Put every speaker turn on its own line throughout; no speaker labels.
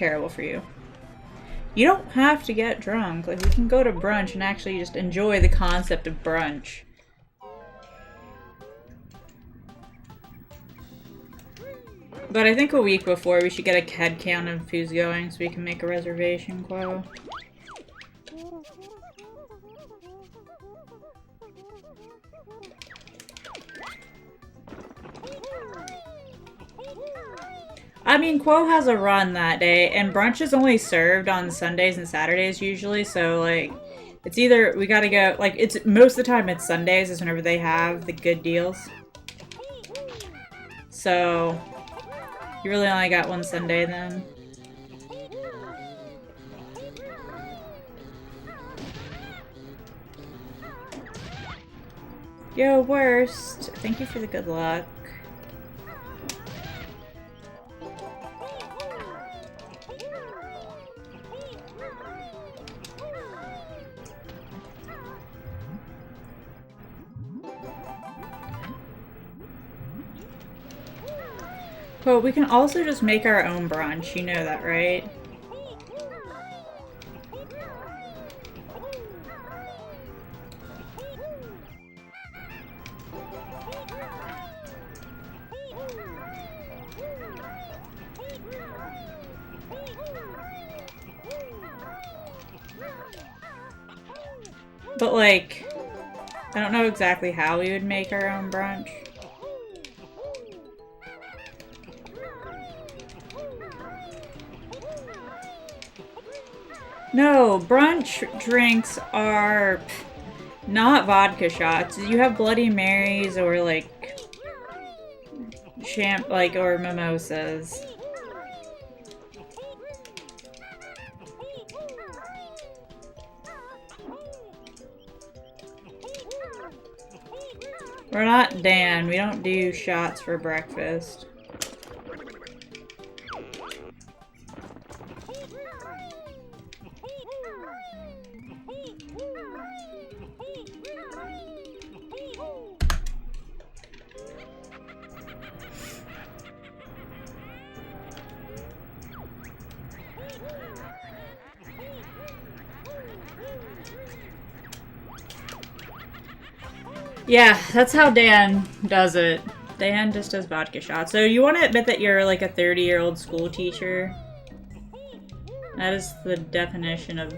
terrible for you. You don't have to get drunk. Like, we can go to brunch and actually just enjoy the concept of brunch. But I think a week before we should get a head count of who's going so we can make a reservation, Quo. I mean, Quo has a run that day, and brunch is only served on Sundays and Saturdays usually, so, like, it's either we gotta go, like, it's most of the time it's Sundays is whenever they have the good deals. So, you really only got one Sunday then. Yo, worst. Thank you for the good luck. But we can also just make our own brunch, you know that, right? But like, I don't know exactly how we would make our own brunch. No, brunch drinks are not vodka shots. You have Bloody Marys or like or mimosas. We're not Dan. We don't do shots for breakfast. Yeah, that's how Dan does it. Dan just does vodka shots. So you want to admit that you're like a 30-year-old school teacher? That is the definition of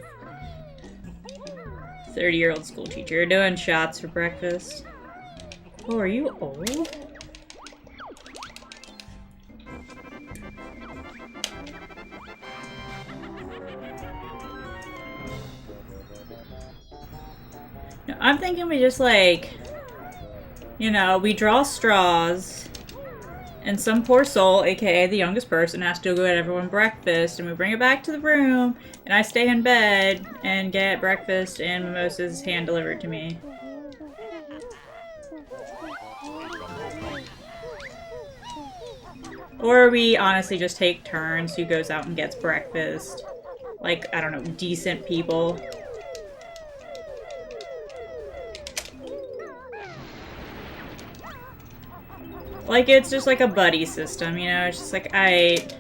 30-year-old school teacher. You're doing shots for breakfast. Oh, are you old? No, I'm thinking we just like... You know, we draw straws, and some poor soul, aka the youngest person, has to go get everyone breakfast, and we bring it back to the room, and I stay in bed and get breakfast and mimosas hand-delivered to me. Or we honestly just take turns who goes out and gets breakfast. Like, I don't know, decent people. Like, it's just like a buddy system, you know? It's just like, alright,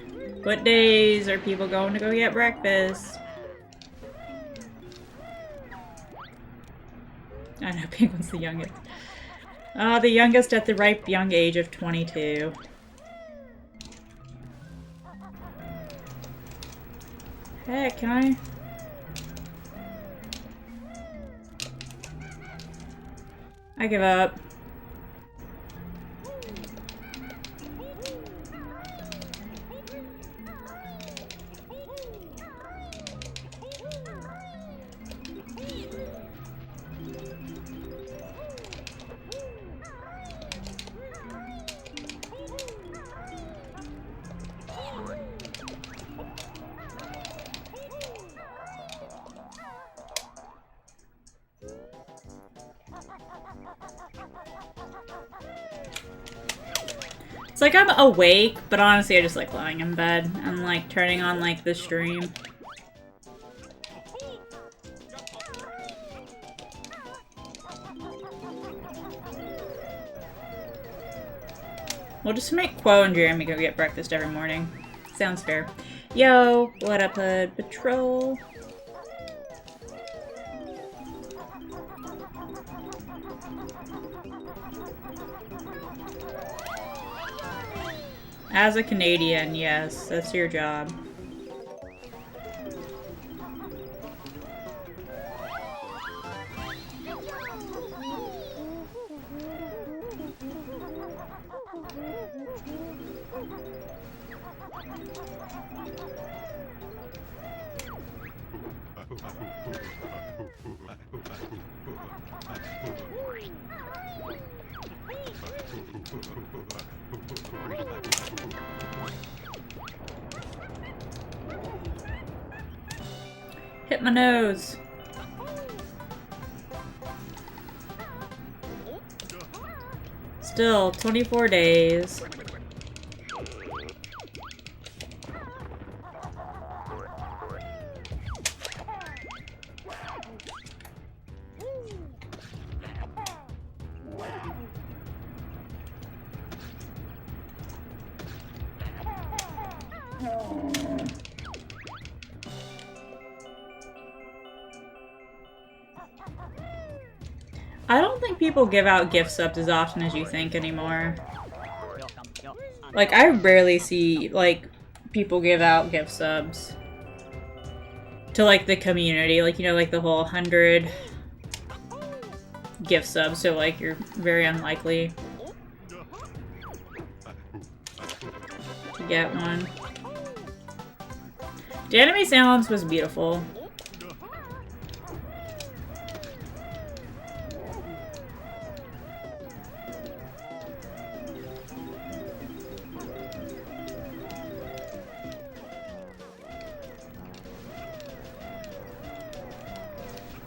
what days are people going to go get breakfast? I know, Penguin's the youngest. Oh, the youngest at the ripe young age of 22. Heck, can I? I give up. It's like I'm awake, but honestly I just like lying in bed and like turning on like the stream. We'll just make Quo and Jeremy go get breakfast every morning. Sounds fair. Yo, what up, Hood Patrol? As a Canadian, yes, that's your job. Hit my nose. Still 24 days. I don't think people give out gift subs as often as you think anymore. Like, I rarely see, like, people give out gift subs to, like, the community. Like, you know, like the whole 100 gift subs, so, like, you're very unlikely to get one. The anime silence was beautiful.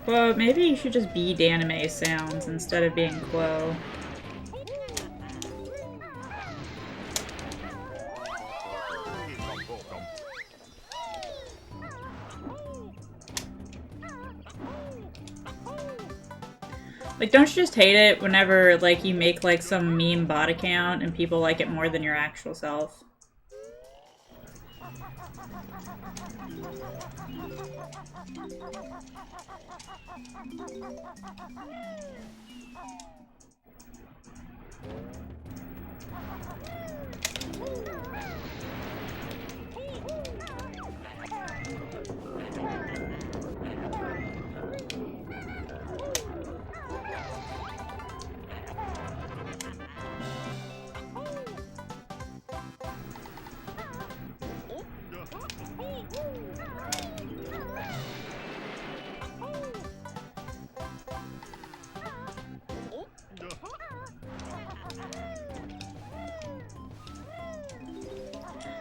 Well, maybe you should just be Danime sounds instead of being Quo. Like, don't you just hate it whenever, like, you make, like, some meme bot account and people like it more than your actual self?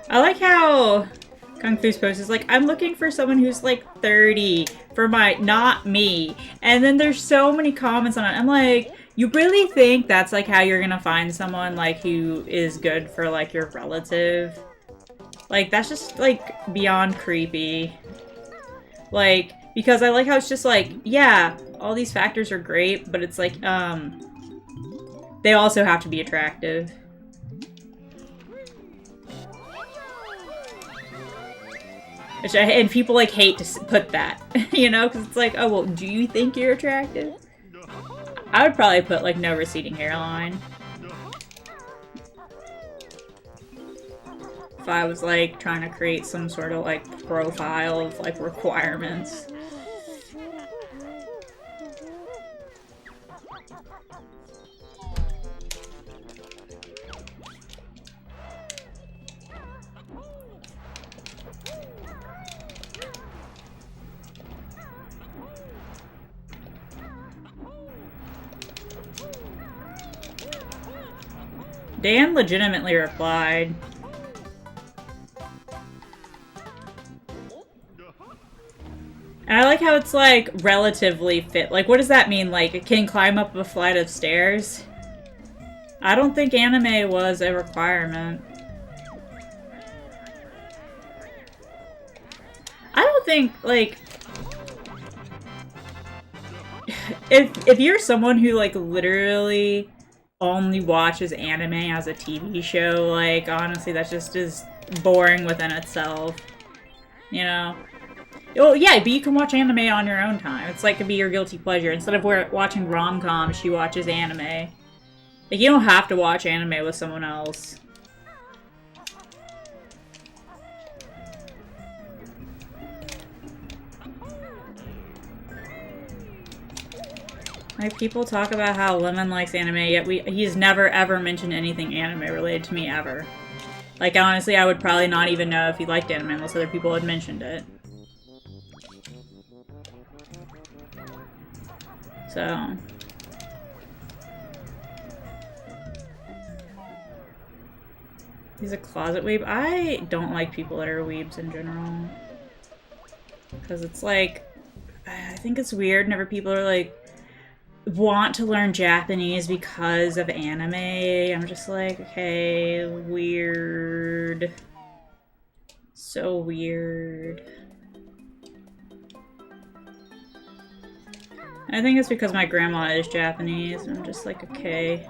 I like how Kung Fu's post is like, I'm looking for someone who's like 30 for my, not me. And then there's so many comments on it. I'm like, you really think that's like how you're gonna find someone like who is good for like your relative? Like, that's just like beyond creepy. Like, because I like how it's just like, yeah, all these factors are great, but it's like, they also have to be attractive. And people, like, hate to put that, you know? Because it's like, oh, well, do you think you're attractive? I would probably put, like, no receding hairline. If I was, like, trying to create some sort of, like, profile of, like, requirements. Dan legitimately replied. And I like how it's, like, relatively fit. Like, what does that mean? Like, it can climb up a flight of stairs? I don't think anime was a requirement. I don't think, like... If you're someone who, like, literally only watches anime as a TV show, like, honestly, that just is boring within itself. you know? Oh, yeah, but you can watch anime on your own time. It's like, it could be your guilty pleasure. Instead of watching rom-coms, she watches anime. Like, you don't have to watch anime with someone else. Like, people talk about how Lemon likes anime, yet he's never ever mentioned anything anime related to me ever. Like, honestly, I would probably not even know if he liked anime unless other people had mentioned it. So... he's a closet weeb. I don't like people that are weebs in general. Because it's like... I think it's weird whenever people are like... want to learn Japanese because of anime. I'm just like, okay, weird. So weird. I think it's because my grandma is Japanese, and I'm just like, okay.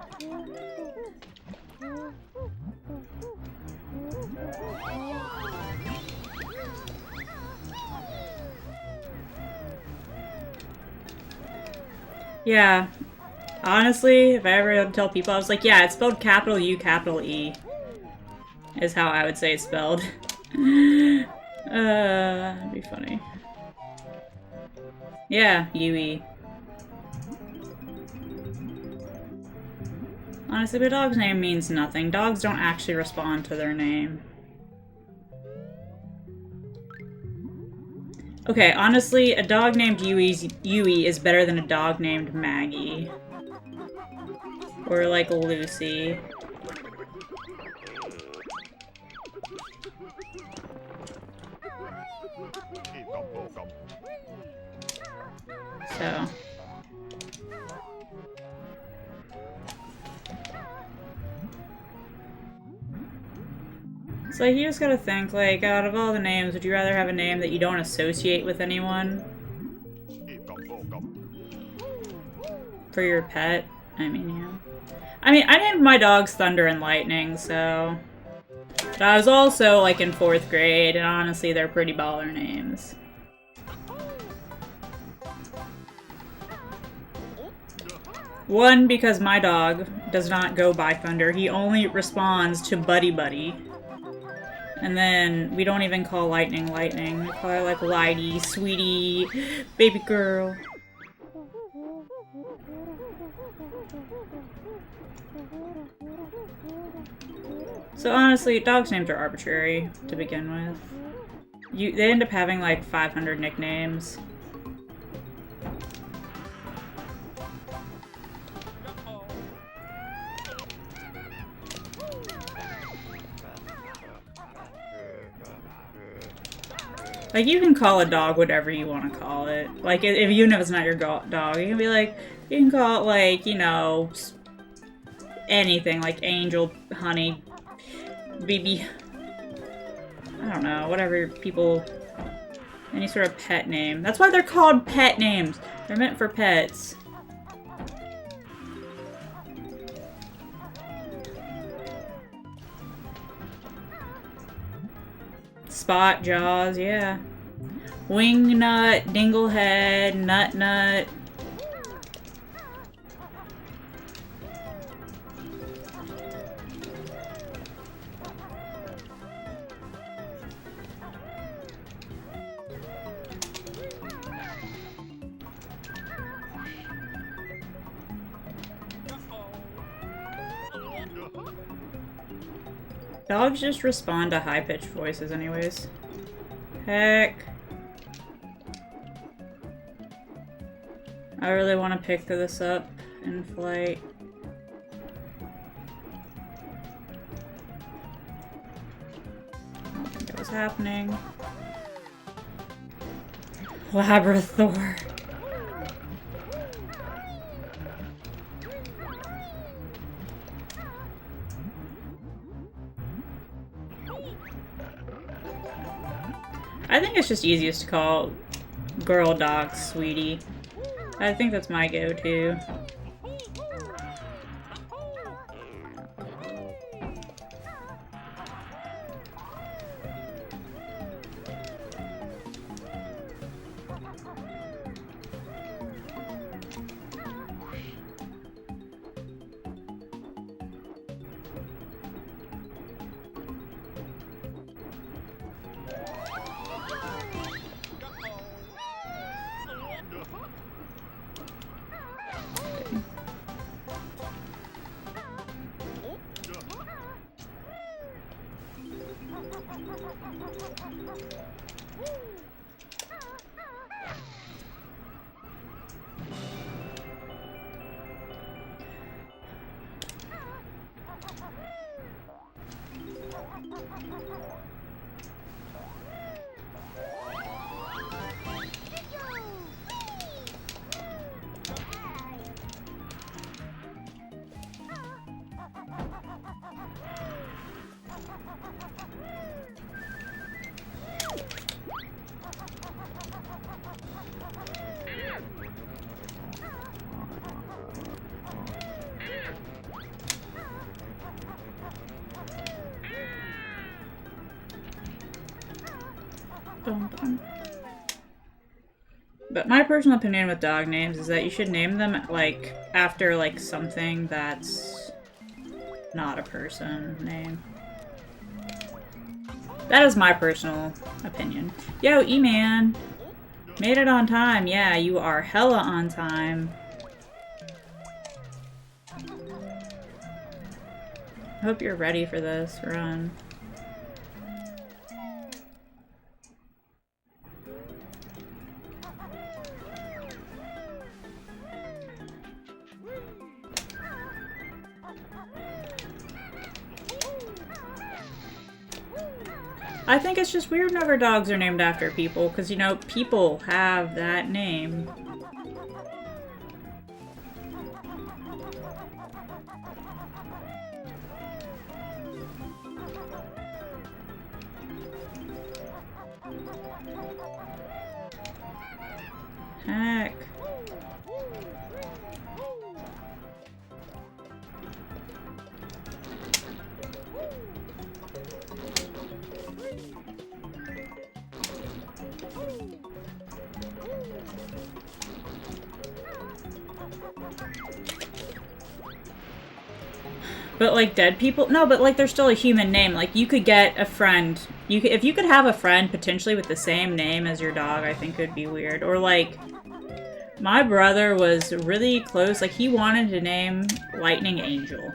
Yeah. Honestly, if I ever had to tell people, I was like, yeah, it's spelled capital U, capital E. Is how I would say it's spelled. That'd be funny. Yeah, UE. Honestly, my dog's name means nothing. Dogs don't actually respond to their name. Okay, honestly, a dog named Yui is better than a dog named Maggie. Or like Lucy. So. So you just gotta think, like, out of all the names, would you rather have a name that you don't associate with anyone? For your pet? I mean, yeah. I mean, I named my dogs Thunder and Lightning, so... But I was also, like, in 4th grade, and honestly, they're pretty baller names. One, because my dog does not go by Thunder. He only responds to Buddy Buddy. And then we don't even call Lightning Lightning. We call her like Lighty, Sweetie, Baby Girl. So honestly, dogs' names are arbitrary to begin with. They end up having like 500 nicknames. Like, you can call a dog whatever you want to call it. Like, if even if it's not your dog, you can be like, you can call it, like, you know, anything. Like, Angel, Honey, Baby. I don't know, whatever people... Any sort of pet name. That's why they're called pet names. They're meant for pets. Spot, Jaws, yeah. Wingnut, Dinglehead, Nut. Dogs just respond to high-pitched voices anyways. Heck. I really want to pick this up in flight. I don't think it was happening. Labrathor. I think it's just easiest to call girl dog Sweetie. I think that's my go-to. Bum, bum. But my personal opinion with dog names is that you should name them, like, after, like, something that's not a person name. That is my personal opinion. Yo, E-Man! Made it on time. Yeah, you are hella on time. I hope you're ready for this run. I think it's just weird whenever dogs are named after people, because, you know, people have that name. Heck. But, like, dead people? No, but, like, they're still a human name. Like, you could get a friend. If you could have a friend potentially with the same name as your dog, I think it would be weird. Or, like, my brother was really close. Like, he wanted to name Lightning Angel.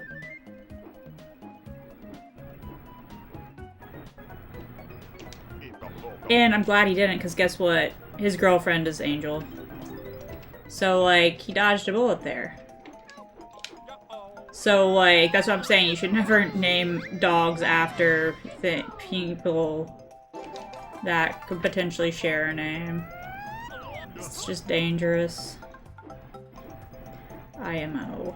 And I'm glad he didn't, because guess what? His girlfriend is Angel. So, like, he dodged a bullet there. So, like, that's what I'm saying. You should never name dogs after people that could potentially share a name. It's just dangerous. IMO.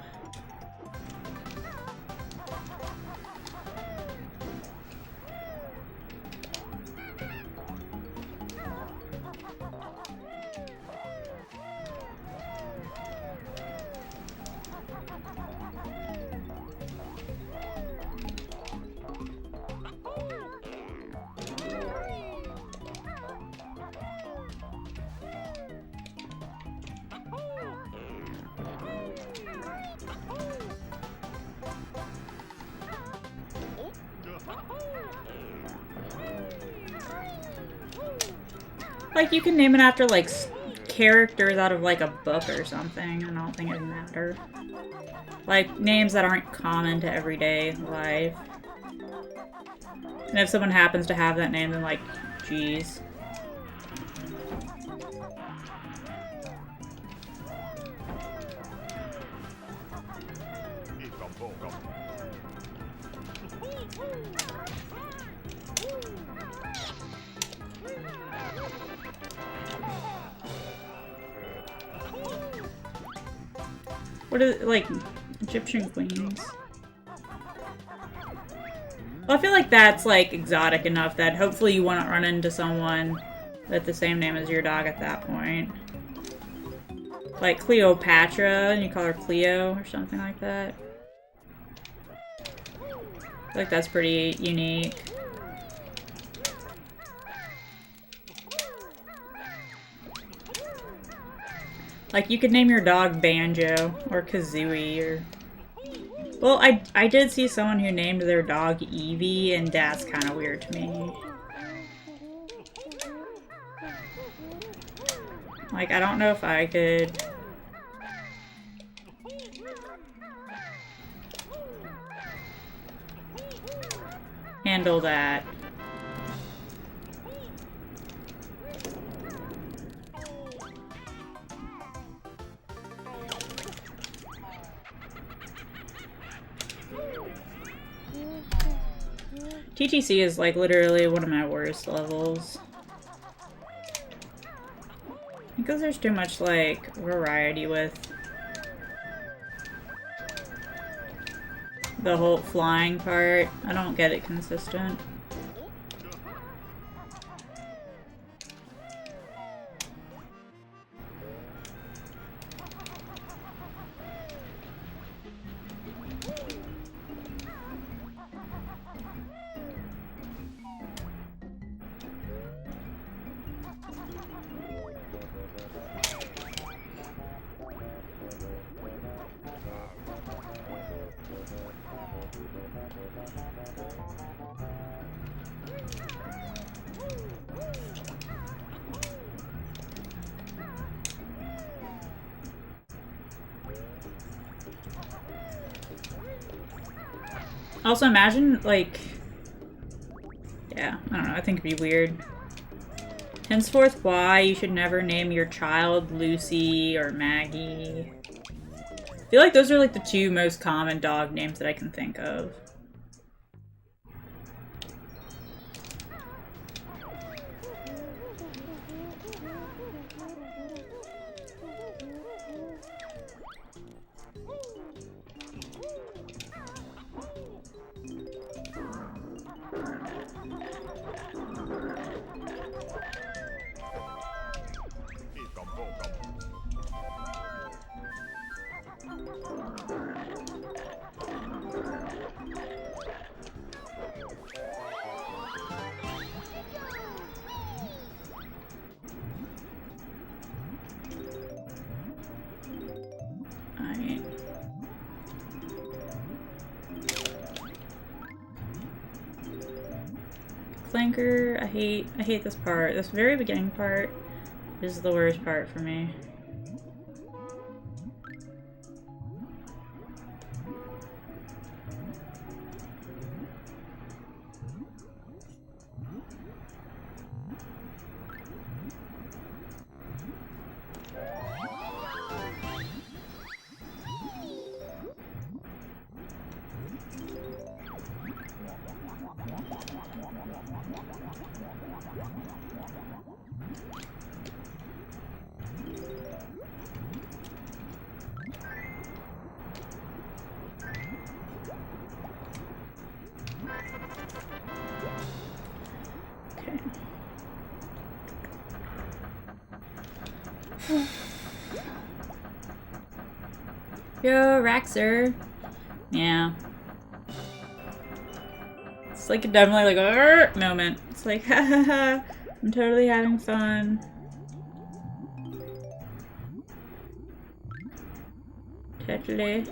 Like, you can name it after, like, characters out of, like, a book or something. I don't think it'd matter. Like, names that aren't common to everyday life. And if someone happens to have that name, then, like, geez. What is it, like, Egyptian queens? Well, I feel like that's, like, exotic enough that hopefully you won't run into someone with the same name as your dog at that point. Like Cleopatra, and you call her Cleo, or something like that. I feel like that's pretty unique. Like, you could name your dog Banjo, or Kazooie, or... Well, I did see someone who named their dog Eevee, and that's kind of weird to me. Like, I don't know if I could... handle that. TTC is, like, literally one of my worst levels. Because there's too much, like, variety with the whole flying part. I don't get it consistent. Also, imagine, like... Yeah, I don't know, I think it'd be weird. Henceforth, why you should never name your child Lucy or Maggie. I feel like those are like the two most common dog names that I can think of. Clanker, I hate this part. This very beginning part is the worst part for me. Yo, Raxer. Yeah. It's like definitely like a moment. It's like, ha ha ha, I'm totally having fun. Totally.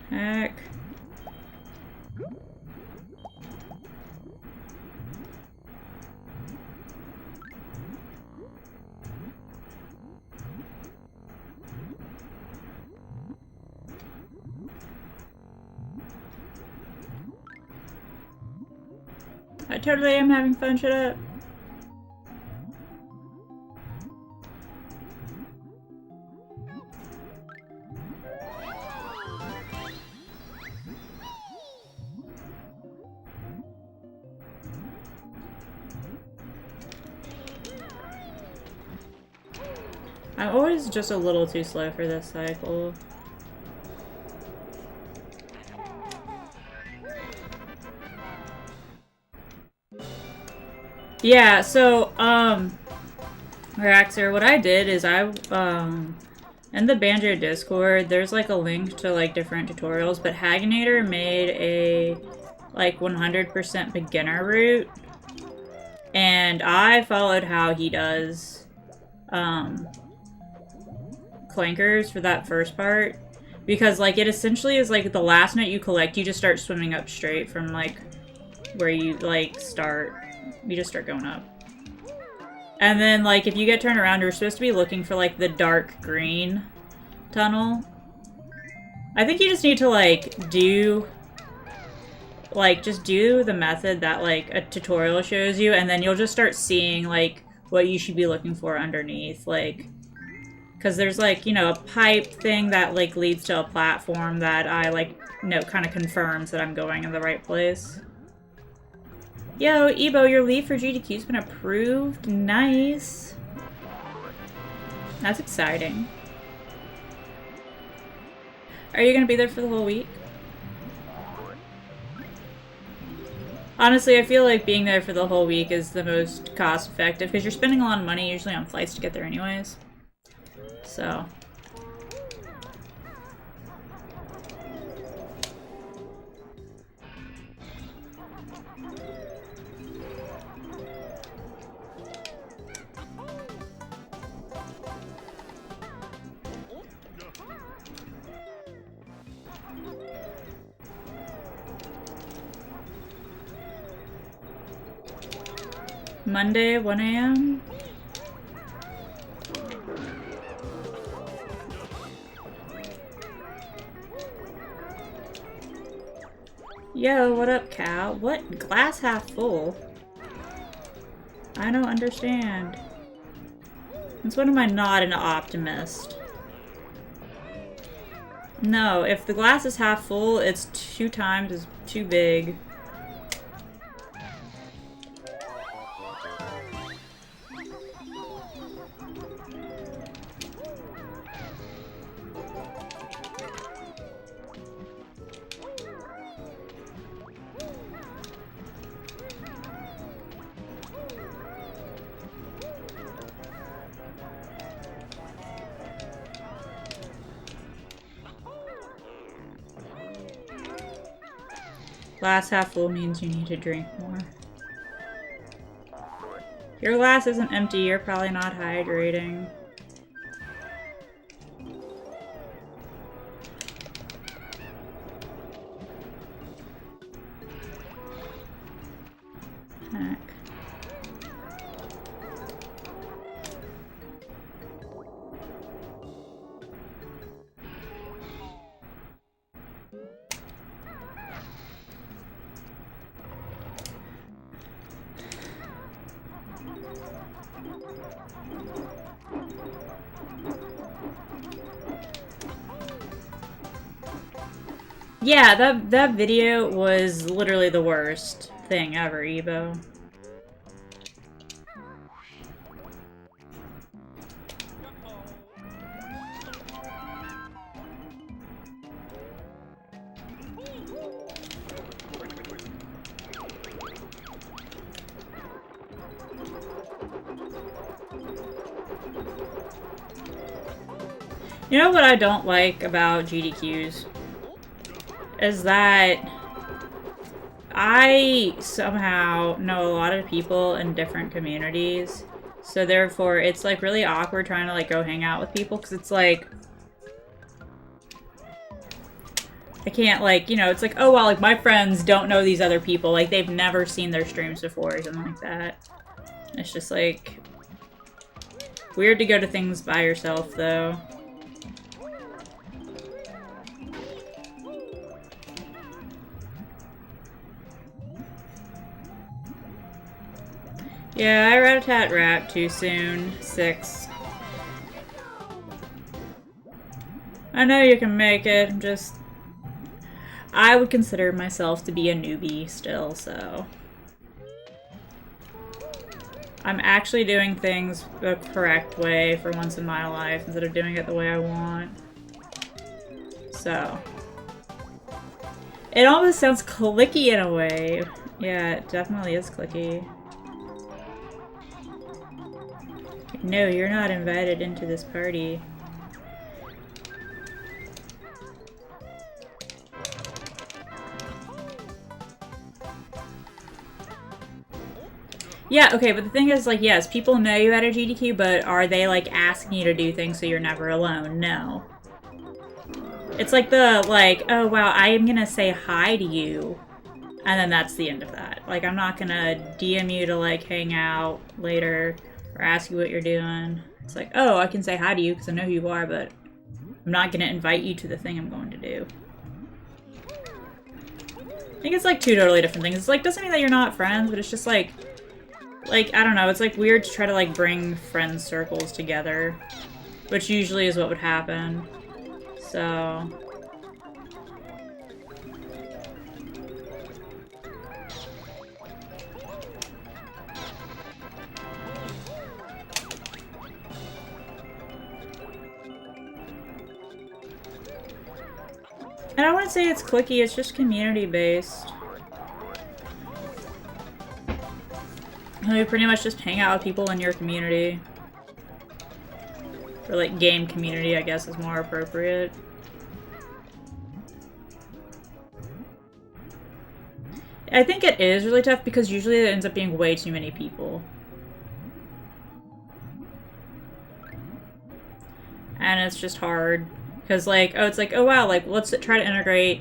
Heck. I totally am having fun, shut up. I'm always just a little too slow for this cycle. Yeah, so, Raxer, what I did is in the Banjo Discord, there's like a link to like different tutorials, but Haginator made a like 100% beginner route, and I followed how he does, clankers for that first part, because like it essentially is like the last note you collect, you just start swimming up straight from like where you like start. You just start going up. And then, like, if you get turned around, you're supposed to be looking for, like, the dark green tunnel. I think you just need to, like, do... Like, just do the method that, like, a tutorial shows you, and then you'll just start seeing, like, what you should be looking for underneath. Like, because there's, like, you know, a pipe thing that, like, leads to a platform that I, like, you know, kind of confirms that I'm going in the right place. Yo, Ebo, your leave for GDQ's been approved. Nice. That's exciting. Are you gonna be there for the whole week? Honestly, I feel like being there for the whole week is the most cost-effective, because you're spending a lot of money usually on flights to get there anyways. So... Monday, 1 a.m.? Yo, what up, Cal? What? Glass half full? I don't understand. Since when am I not an optimist? No, if the glass is half full, it's 2 times as too big. Glass half full means you need to drink more. Your glass isn't empty, you're probably not hydrating. Heck. Yeah, that video was literally the worst thing ever, Ebo. You know what I don't like about GDQs? Is that I somehow know a lot of people in different communities, so therefore it's like really awkward trying to like go hang out with people, because it's like I can't, like, you know, it's like, oh well, like my friends don't know these other people, like they've never seen their streams before or something like that. It's just like weird to go to things by yourself though. Yeah, I rat-a-tat-rat too soon. 6. I know you can make it, I'm just... I would consider myself to be a newbie still, so... I'm actually doing things the correct way for once in my life, instead of doing it the way I want. So... It almost sounds clicky in a way. Yeah, it definitely is clicky. No, you're not invited into this party. Yeah, okay, but the thing is, like, yes, people know you at a GDQ, but are they, like, asking you to do things so you're never alone? No. It's like the, like, oh, wow, I am gonna say hi to you, and then that's the end of that. Like, I'm not gonna DM you to, like, hang out later, or ask you what you're doing. It's like, oh, I can say hi to you because I know who you are, but I'm not gonna invite you to the thing I'm going to do. I think it's like 2 totally different things. It's like, doesn't mean that you're not friends, but it's just like, I don't know, it's like weird to try to like bring friend circles together, which usually is what would happen. So... And I wouldn't say it's clicky, it's just community-based. You pretty much just hang out with people in your community. Or like game community, I guess, is more appropriate. I think it is really tough because usually it ends up being way too many people. And it's just hard. Because, like, oh, it's like, oh wow, like, let's try to integrate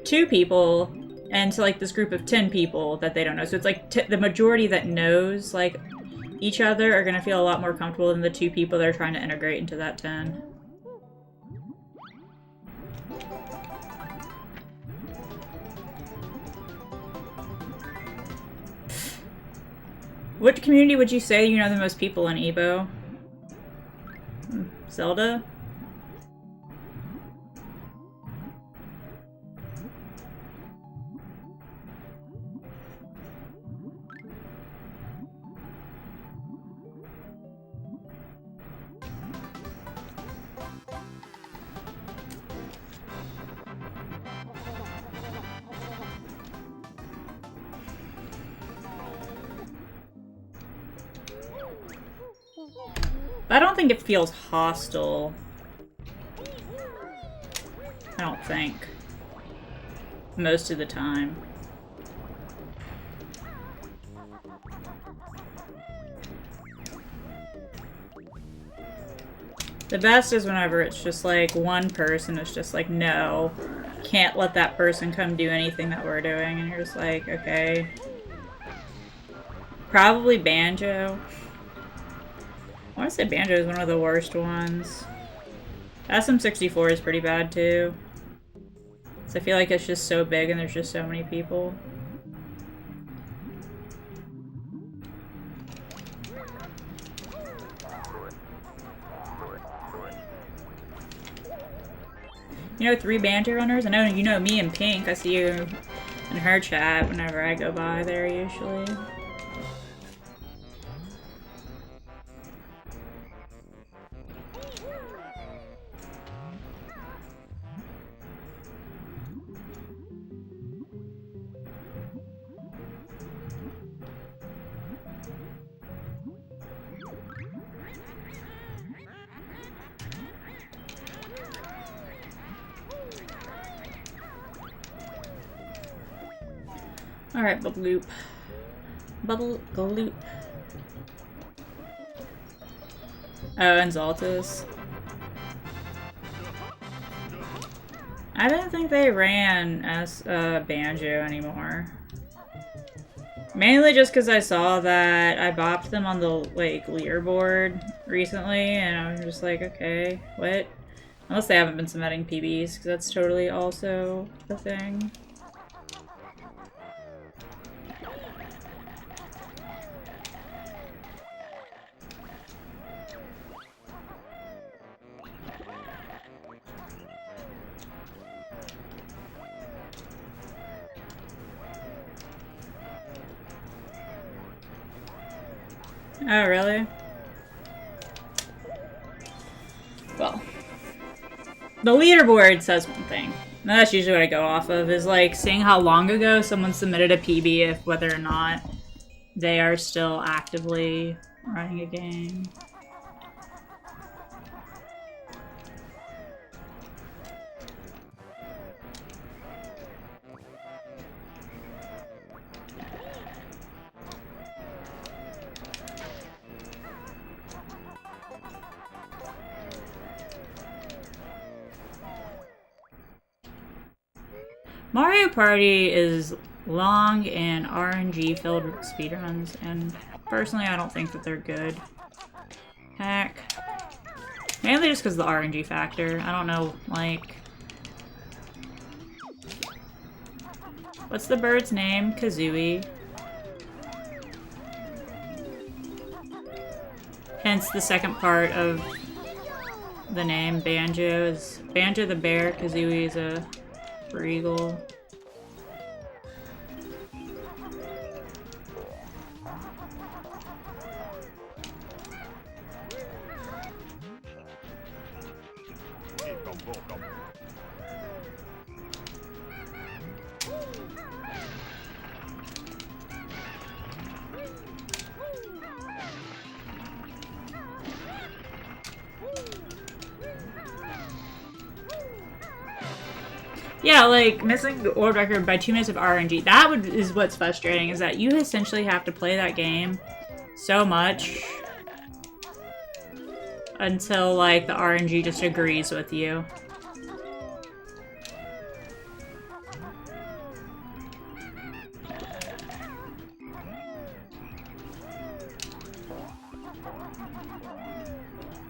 2 people into, like, this group of 10 people that they don't know. So it's, like, the majority that knows, like, each other are gonna feel a lot more comfortable than the two people they're trying to integrate into that 10. What community would you say you know the most people in Evo? Zelda? I don't think it feels hostile. I don't think. Most of the time. The best is whenever it's just like one person is just like, no, can't let that person come do anything that we're doing, and you're just like, okay. Probably Banjo. I want to say Banjo is one of the worst ones. SM64 is pretty bad too. So I feel like it's just so big and there's just so many people. You know 3 Banjo runners? I know you know me and Pink. I see you in her chat whenever I go by there usually. Alright, Bubble Bubble Loop. Oh, and Zaltis. I didn't think they ran as Banjo anymore. Mainly just because I saw that I bopped them on the like leaderboard recently, and I was just like, okay, what? Unless they haven't been submitting PBs, because that's totally also a thing. Oh, really? Well, the leaderboard says one thing. And that's usually what I go off of, is like seeing how long ago someone submitted a PB, if whether or not they are still actively running a game. Mario Party is long and RNG filled with speedruns, and personally I don't think that they're good. Heck. Mainly just because of the RNG factor. I don't know, like... What's the bird's name? Kazooie. Hence the second part of the name, Banjo, is Banjo the bear, Kazooie is a eagle. Yeah, like, missing the world record by 2 minutes of RNG. Is what's frustrating, is that you essentially have to play that game so much until, like, the RNG just agrees with you.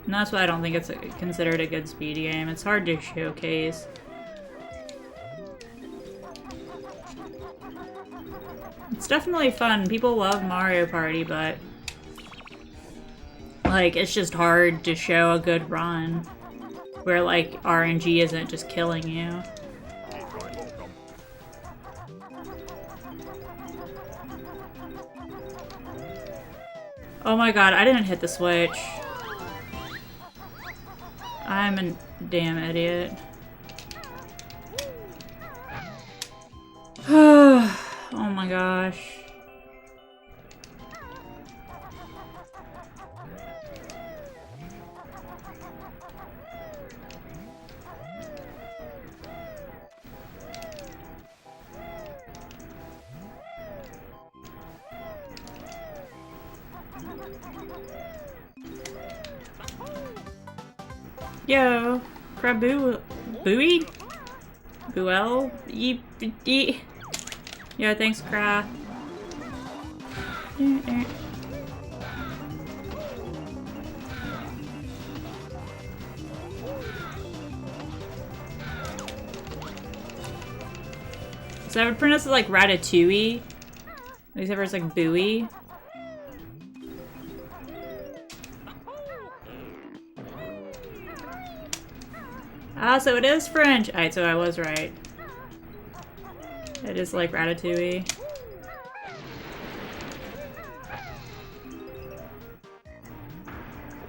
And that's why I don't think it's considered a good speed game. It's hard to showcase. It's definitely fun. People love Mario Party, but like, it's just hard to show a good run where like RNG isn't just killing you. Oh my god, I didn't hit the switch. I'm a damn idiot. Oh my gosh. Yo, Kraboo, Booey? Buell? Yeep. Yo, thanks, Kra. So I would pronounce it like Ratatouille, except for it's like Booey. Ah, so it is French! Alright, so I was right. It is like Ratatouille.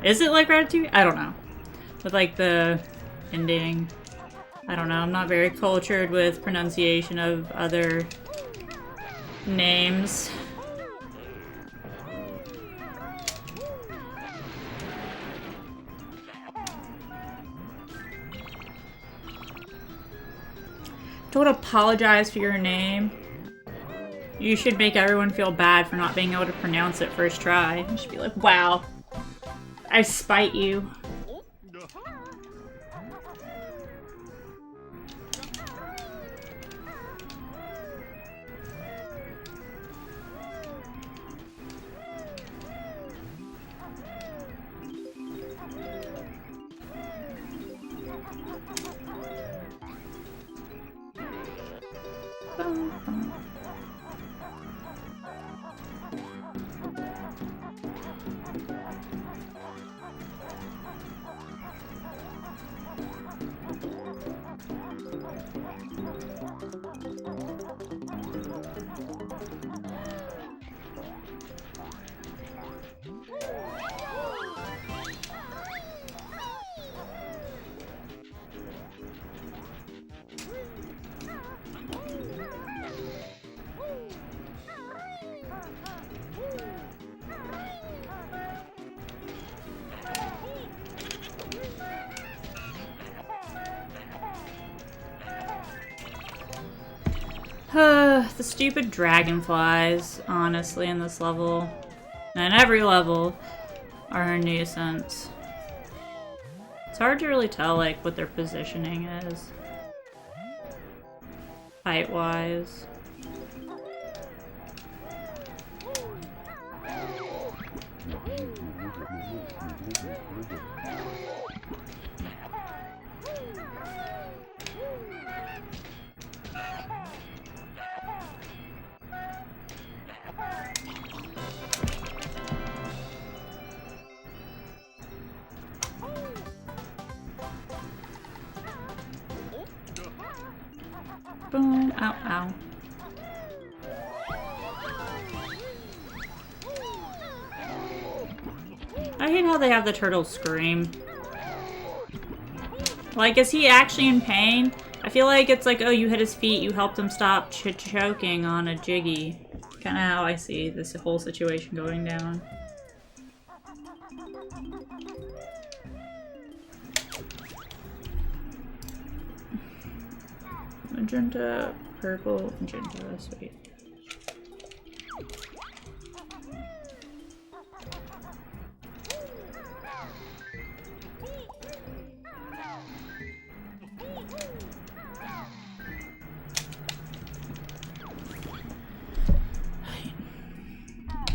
Is it like Ratatouille? I don't know. With like the ending. I don't know, I'm not very cultured with pronunciation of other names. Don't apologize for your name. You should make everyone feel bad for not being able to pronounce it first try. You should be like, wow, I spite you. The stupid dragonflies, honestly, in this level, and every level, are a nuisance. It's hard to really tell, like, what their positioning is, height-wise. Boom. Ow, ow. I hate how they have the turtle scream. Like, is he actually in pain? I feel like it's like, oh, you hit his feet, you helped him stop choking on a Jiggy. Kinda how I see this whole situation going down. Magenta, purple, magenta, sweet.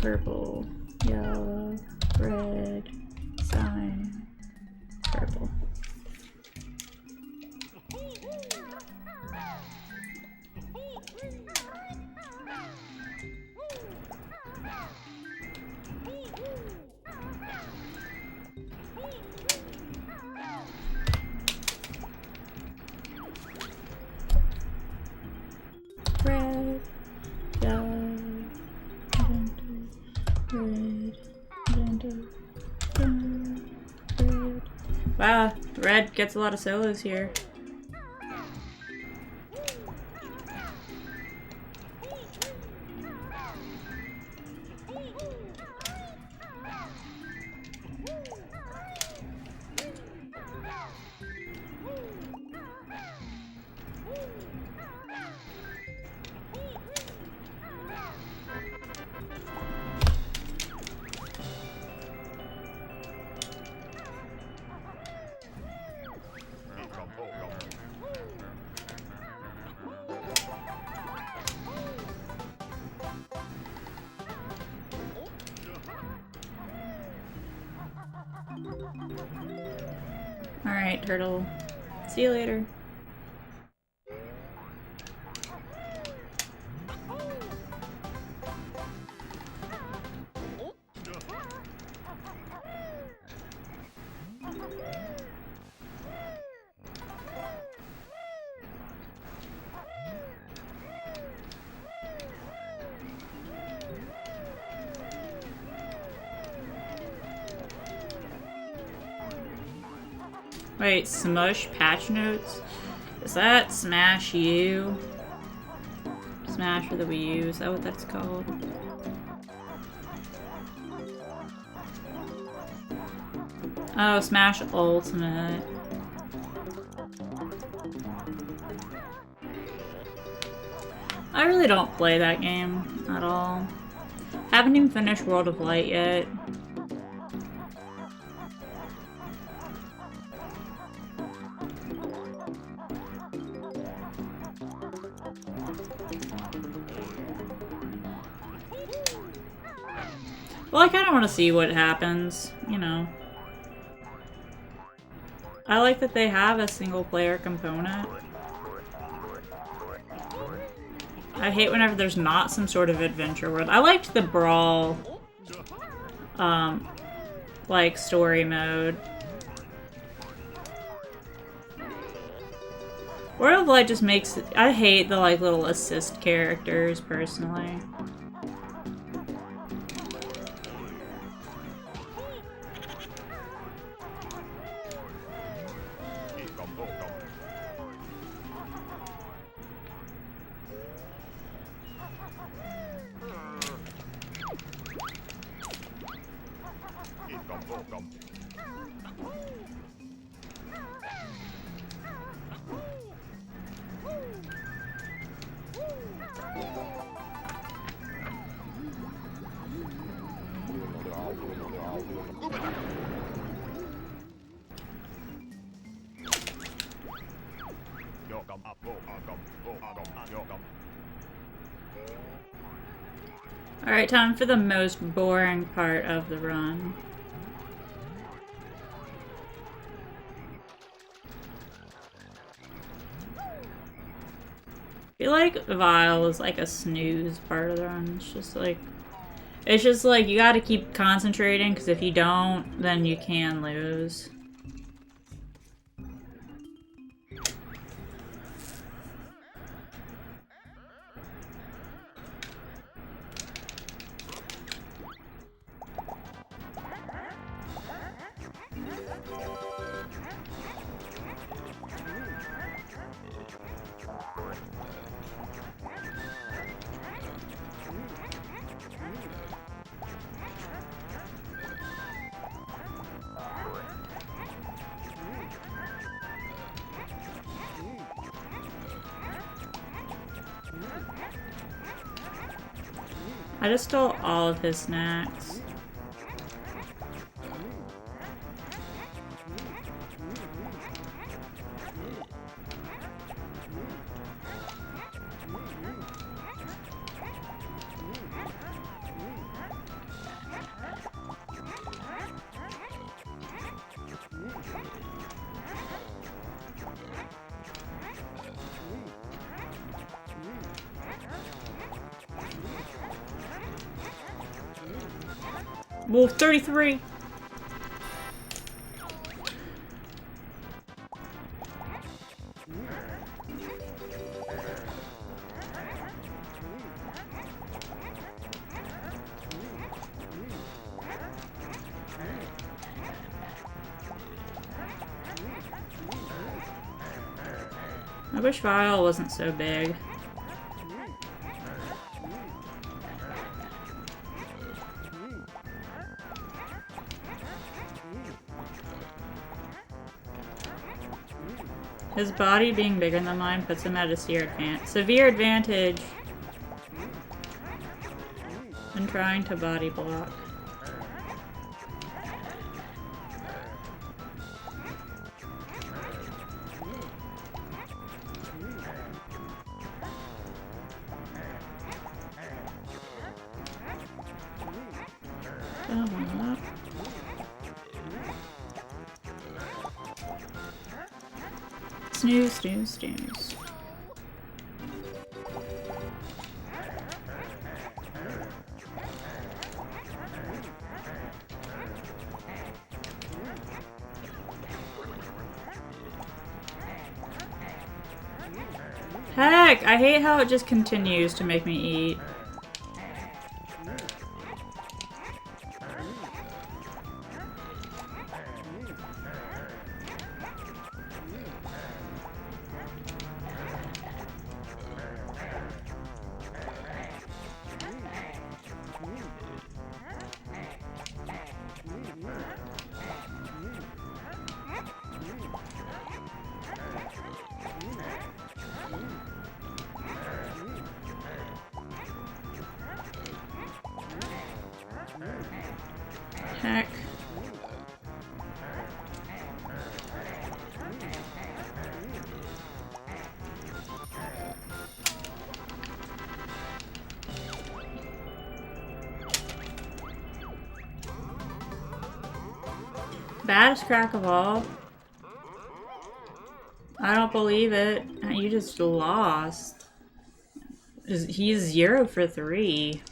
Purple, yellow, red, cyan, Red gets a lot of solos here. Alright, turtle. See you later. Wait, Smush patch notes? Is that Smash U? Smash for the Wii U, is that what that's called? Oh, Smash Ultimate. I really don't play that game at all. Haven't even finished World of Light yet. Well, I kind of want to see what happens, you know. I like that they have a single player component. I hate whenever there's not some sort of adventure world. I liked the Brawl, like, story mode. World of Light just makes... I hate the, like, little assist characters, personally. Alright, time for the most boring part of the run. I feel like Vile is like a snooze part of the run. It's just like you gotta keep concentrating, because if you don't, then you can lose. I just stole all of his snacks. Wolf 33. I wish Vile wasn't so big. His body being bigger than mine puts him at a severe advantage in trying to body block. Snooze, snooze, snooze. Heck, I hate how it just continues to make me eat. Heck. Baddest crack of all. I don't believe it. You just lost. He's 0 for 3.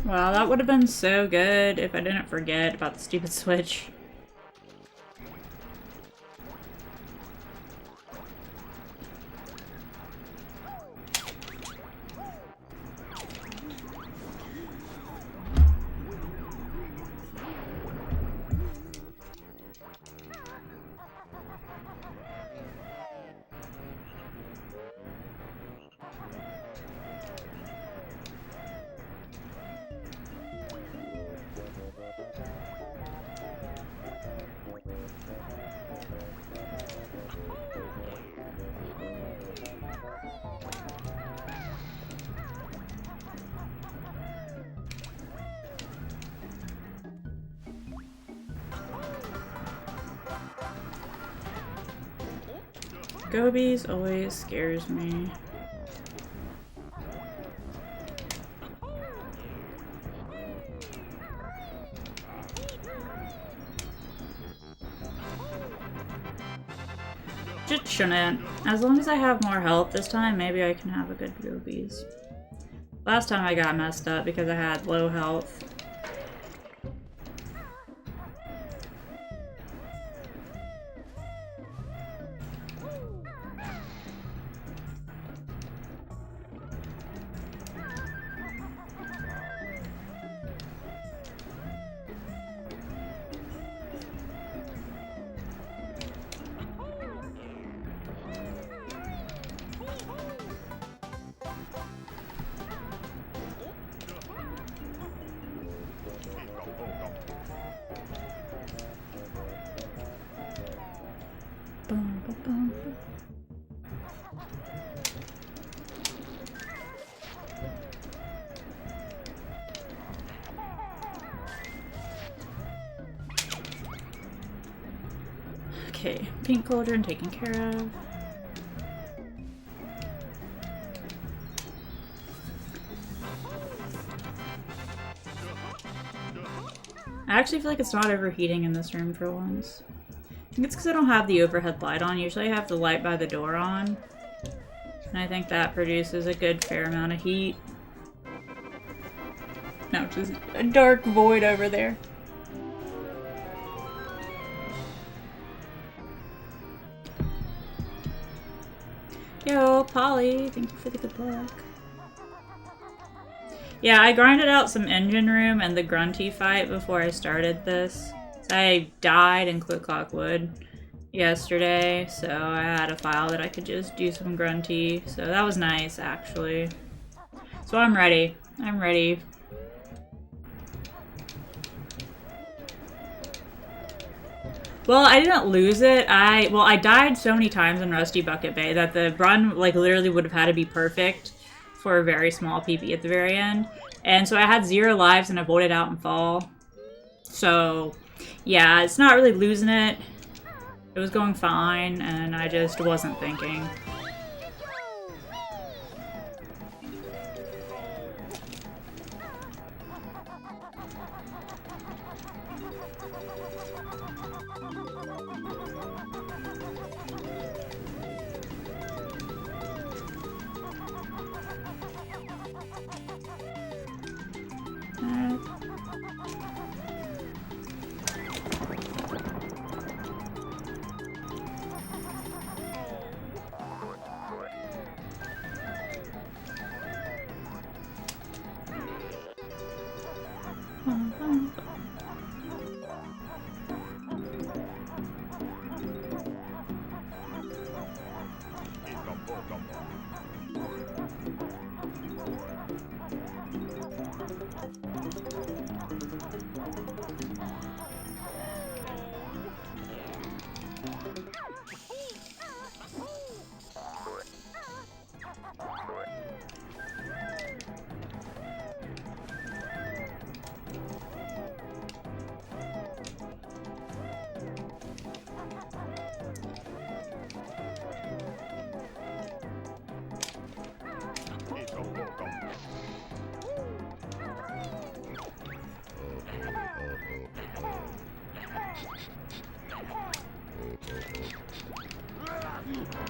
Wow, that would have been so good if I didn't forget about the stupid Switch. Gobies always scares me. Just shouldn't. As long as I have more health this time, maybe I can have a good Gobies. Last time I got messed up because I had low health. Okay, pink cauldron taken care of. I actually feel like it's not overheating in this room for once. I think it's because I don't have the overhead light on. Usually I have the light by the door on. And I think that produces a good fair amount of heat. No, just a dark void over there. Yo, Polly, thank you for the good luck. Yeah, I grinded out some engine room and the grunty fight before I started this. So I died in Quick Clock Wood yesterday, so I had a file that I could just do some grunty. So that was nice, actually. So I'm ready. I'm ready. Well, I didn't lose it. I died so many times in Rusty Bucket Bay that the run, like, literally would have had to be perfect for a very small PB at the very end. And so I had 0 lives and avoided out and fall. So, yeah, it's not really losing it. It was going fine, and I just wasn't thinking.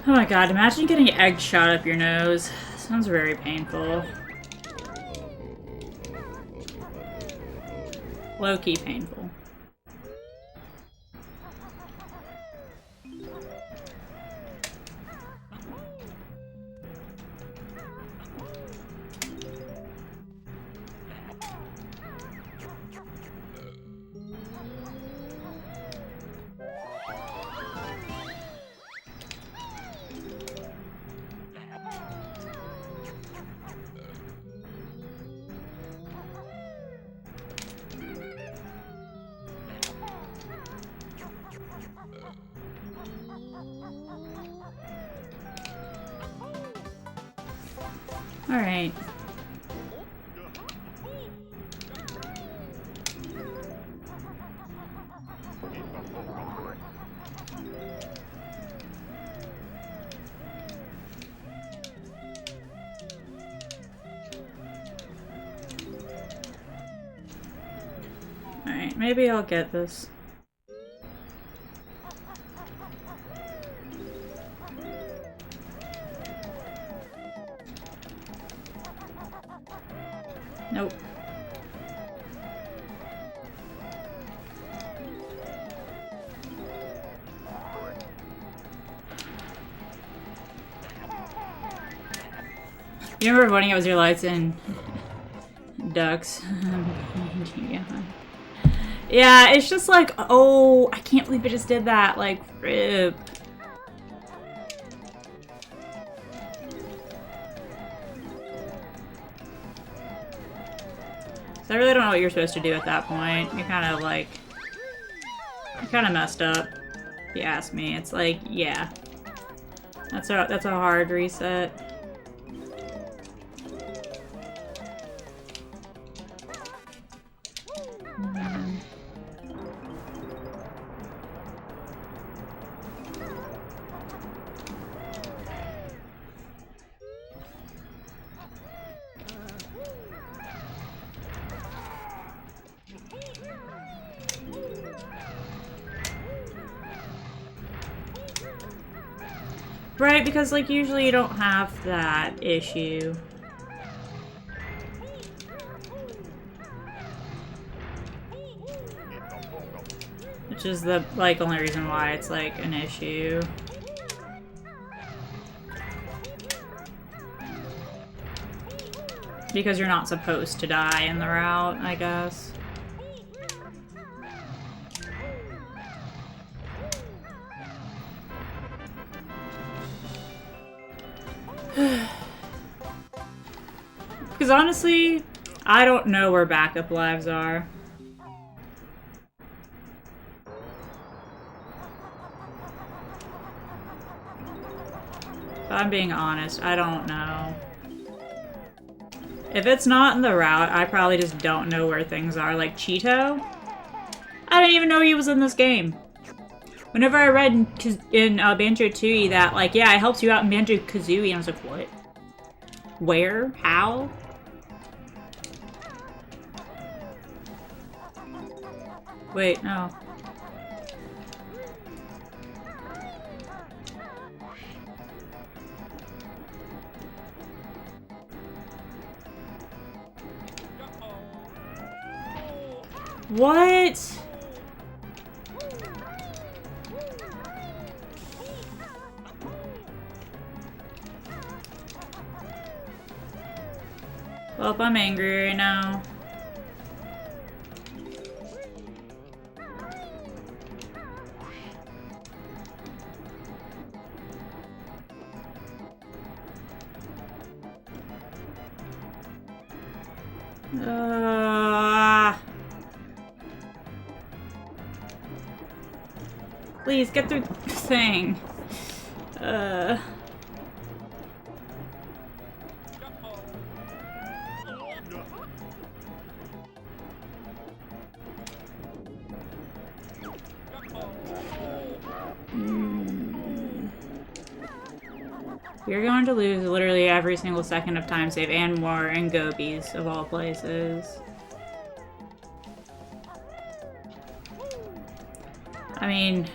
Oh my god, imagine getting egg shot up your nose. Sounds very painful. Low-key painful. Alright. Alright, maybe I'll get this. Nope. You remember running out with your lights in ducks? Yeah. Yeah, it's just like, oh, I can't believe I just did that. Like, rip. So I really don't know what you're supposed to do at that point. You're kind of like, you're kind of messed up. If you ask me, it's like, yeah, that's a hard reset. Right, because like usually you don't have that issue. Which is the like only reason why it's like an issue. Because you're not supposed to die in the route, I guess. Because honestly, I don't know where backup lives are. If I'm being honest, I don't know. If it's not in the route, I probably just don't know where things are. Like Cheeto? I didn't even know he was in this game. Whenever I read in Banjo-Tooie that, like, yeah, it helps you out in Banjo-Kazooie, and I was like, what? Where? How? Wait, no. What? Well, I'm angry right now. Please, get through the thing. You're going to lose literally every single second of time save and more in Gobies, of all places. I mean,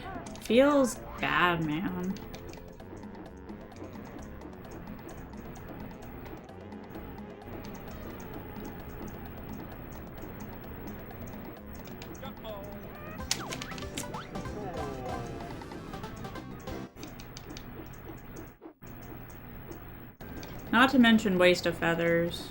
feels bad, man. Not to mention waste of feathers.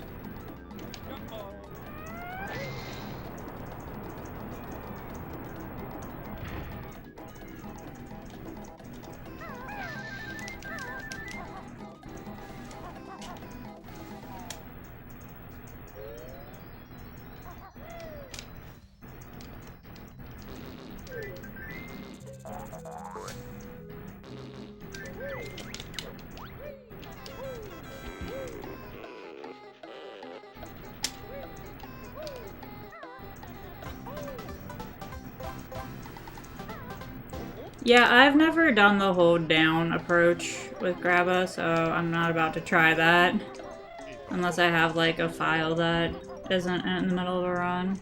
Yeah, I've never done the hold down approach with Grabba, so I'm not about to try that. Unless I have like a file that isn't in the middle of a run.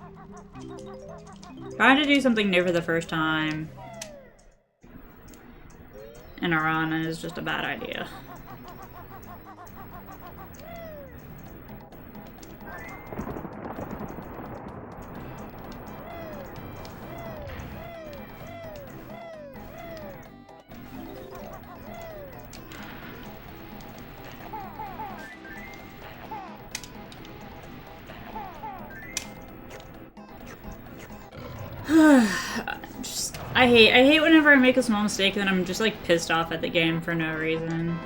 Trying to do something new for the first time in a run is just a bad idea. I hate whenever I make a small mistake and then I'm just like pissed off at the game for no reason.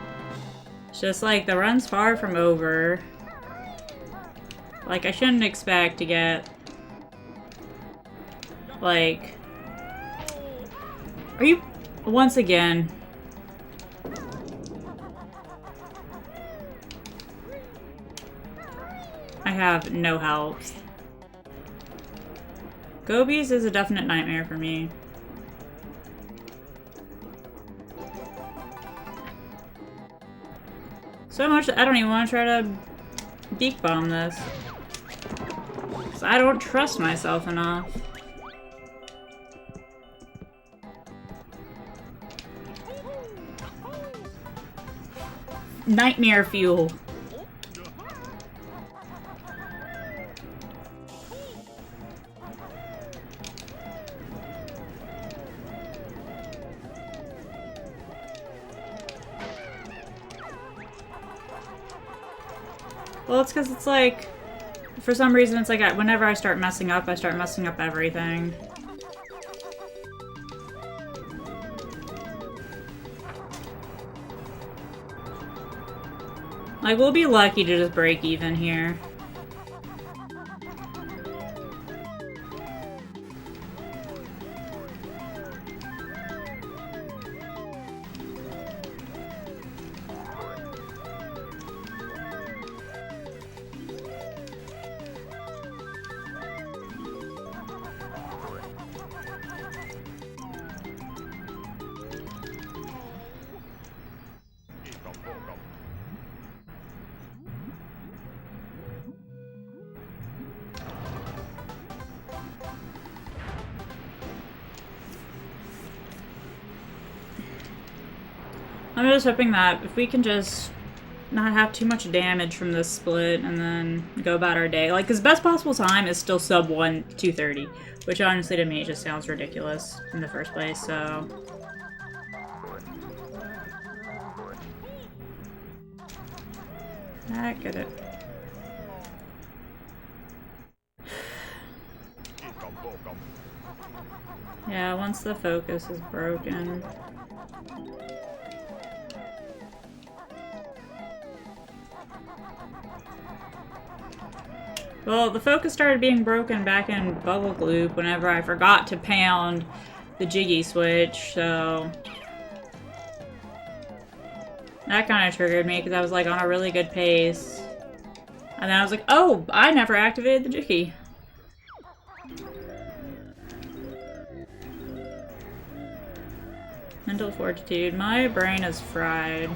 It's just like the run's far from over. Like I shouldn't expect to get like, are you once again? I have no health. Gobies is a definite nightmare for me. So much that I don't even want to try to deep bomb this. 'Cause I don't trust myself enough. nightmare fuel. Well, it's because it's like, for some reason, it's like whenever I start messing up everything. Like, we'll be lucky to just break even here. I'm just hoping that if we can just not have too much damage from this split and then go about our day. Like, because best possible time is still sub 2:30, which honestly to me just sounds ridiculous in the first place, so... Ah, get it. Yeah, once the focus is broken... Well, the focus started being broken back in Bubble Gloop whenever I forgot to pound the Jiggy switch, so... That kind of triggered me because I was like on a really good pace. And then I was like, oh, I never activated the Jiggy. Mental fortitude. My brain is fried.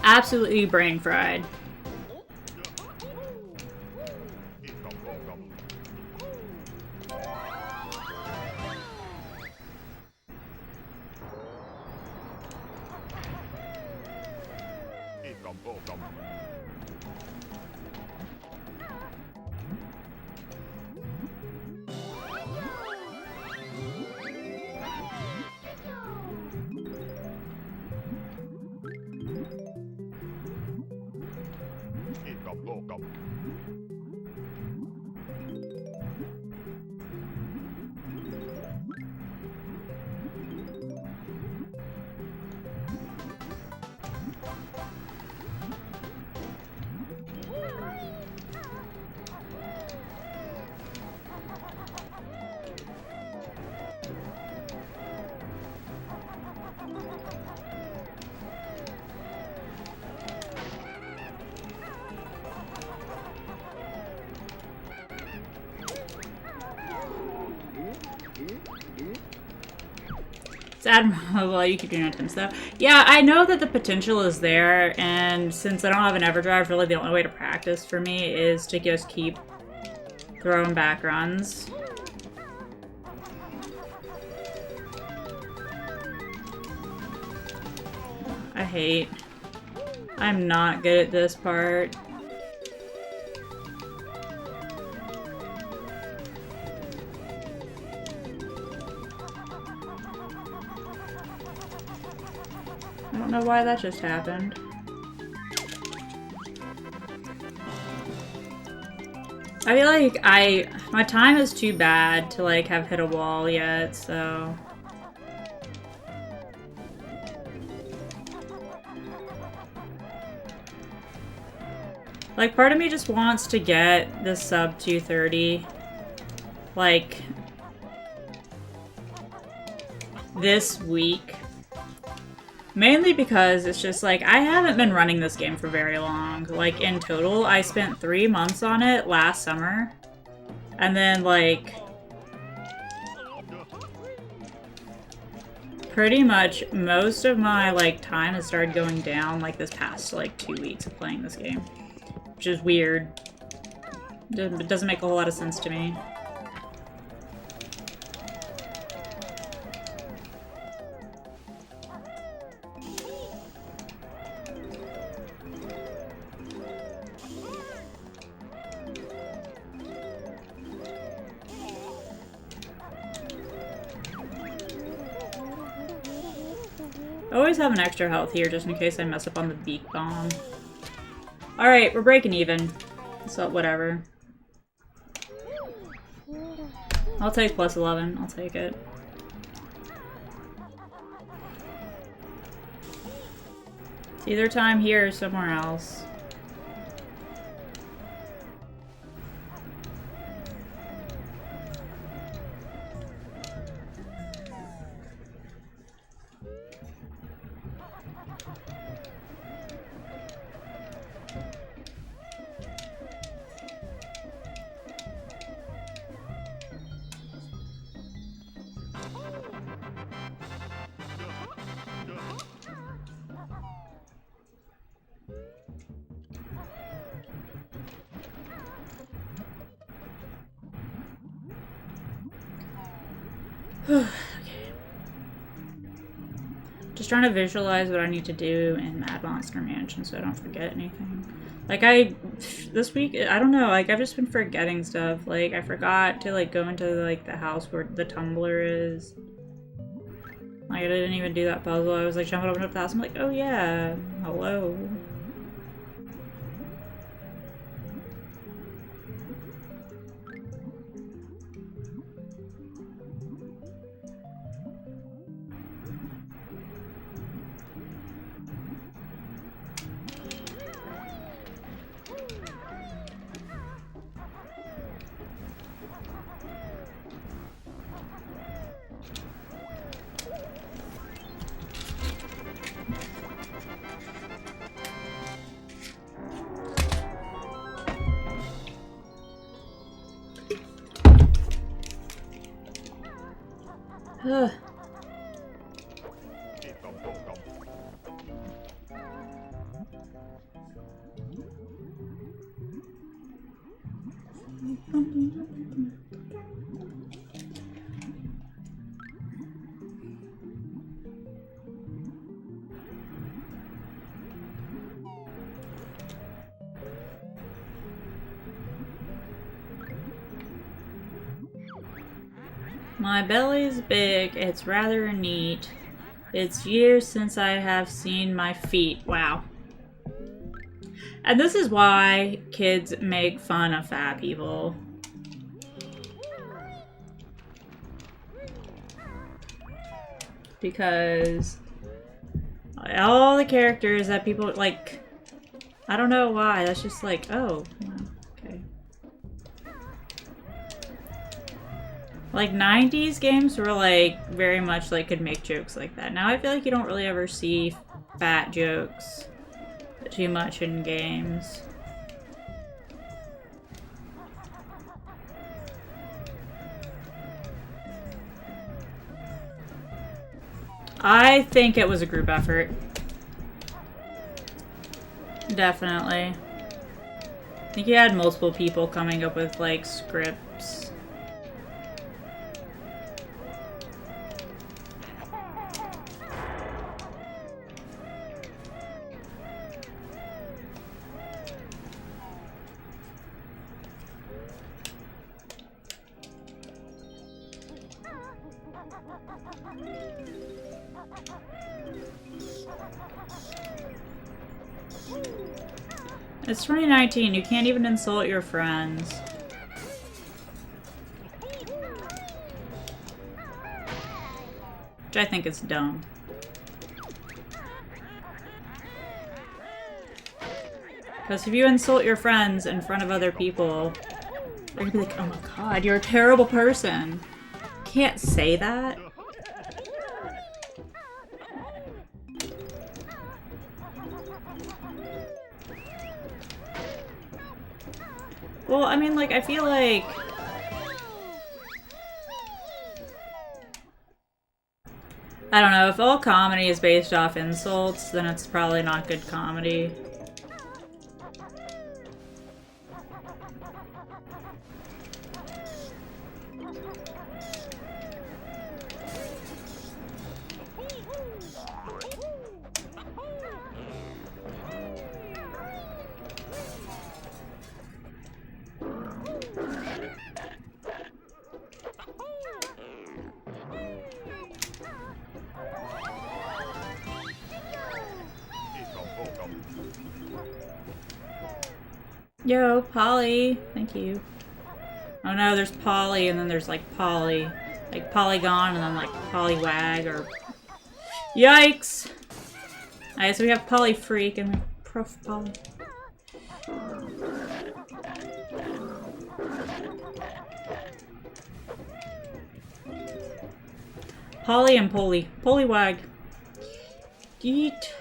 Absolutely brain fried. Admirable, you keep doing attempts though. Yeah, I know that the potential is there, and since I don't have an EverDrive, really the only way to practice for me is to just keep throwing back runs. I'm not good at this part. I don't know why that just happened. I feel like my time is too bad to like have hit a wall yet, so... Like, part of me just wants to get this sub 230, like, this week. Mainly because it's just like, I haven't been running this game for very long. Like, in total, I spent 3 months on it last summer. And then, like, pretty much most of my, like, time has started going down, like, this past, like, 2 weeks of playing this game. Which is weird. It doesn't make a whole lot of sense to me. I always have an extra health here just in case I mess up on the beak bomb. Alright, we're breaking even. So, whatever. I'll take plus 11. I'll take it. It's either time here or somewhere else. Okay. Just trying to visualize what I need to do in Mad Monster Mansion so I don't forget anything. Like, this week, I don't know, like, I've just been forgetting stuff. Like, I forgot to, like, go into, like, the house where the tumbler is. Like, I didn't even do that puzzle. I was, like, jumping up into the house. I'm like, oh, yeah. Hello. Ugh. My belly's big, it's rather neat. It's years since I have seen my feet. Wow. And this is why kids make fun of fat people. Because all the characters that people, like, I don't know why, that's just like, oh, okay. Like, 90s games were, like, very much, like, could make jokes like that. Now I feel like you don't really ever see fat jokes too much in games. I think it was a group effort. Definitely. I think you had multiple people coming up with, like, scripts. It's 2019, you can't even insult your friends. Which I think is dumb. Because if you insult your friends in front of other people, they're gonna be like, oh my god, you're a terrible person. Can't say that. Well, I mean, like, I feel like... I don't know, if all comedy is based off insults, then it's probably not good comedy. Yo, Polly. Thank you. Oh no, there's Polly, and then there's like Polly. Like Polygon, and then like Poliwag, or... Yikes! Alright, so we have Polyfreak and Prof Polly. Polly and Poly. Poliwag. Yeet.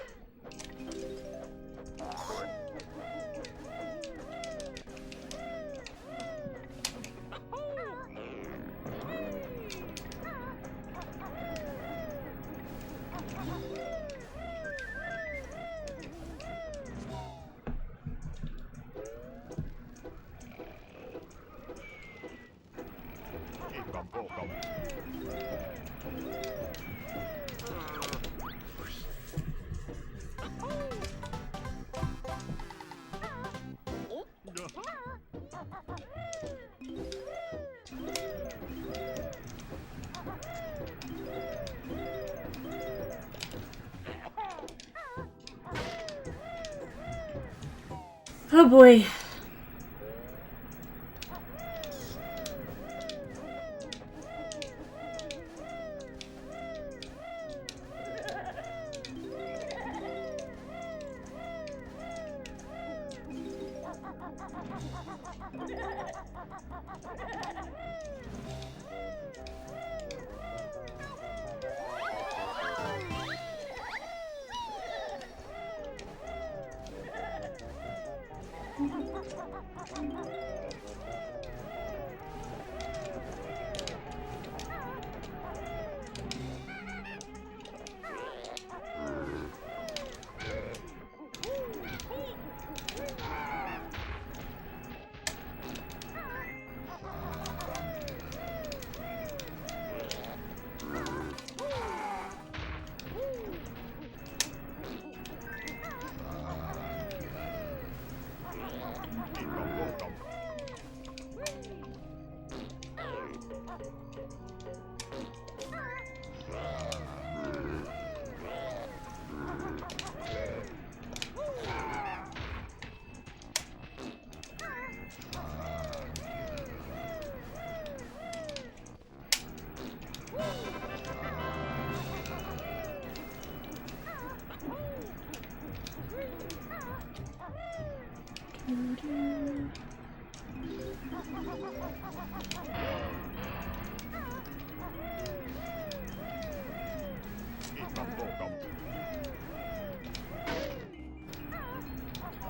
Oh boy.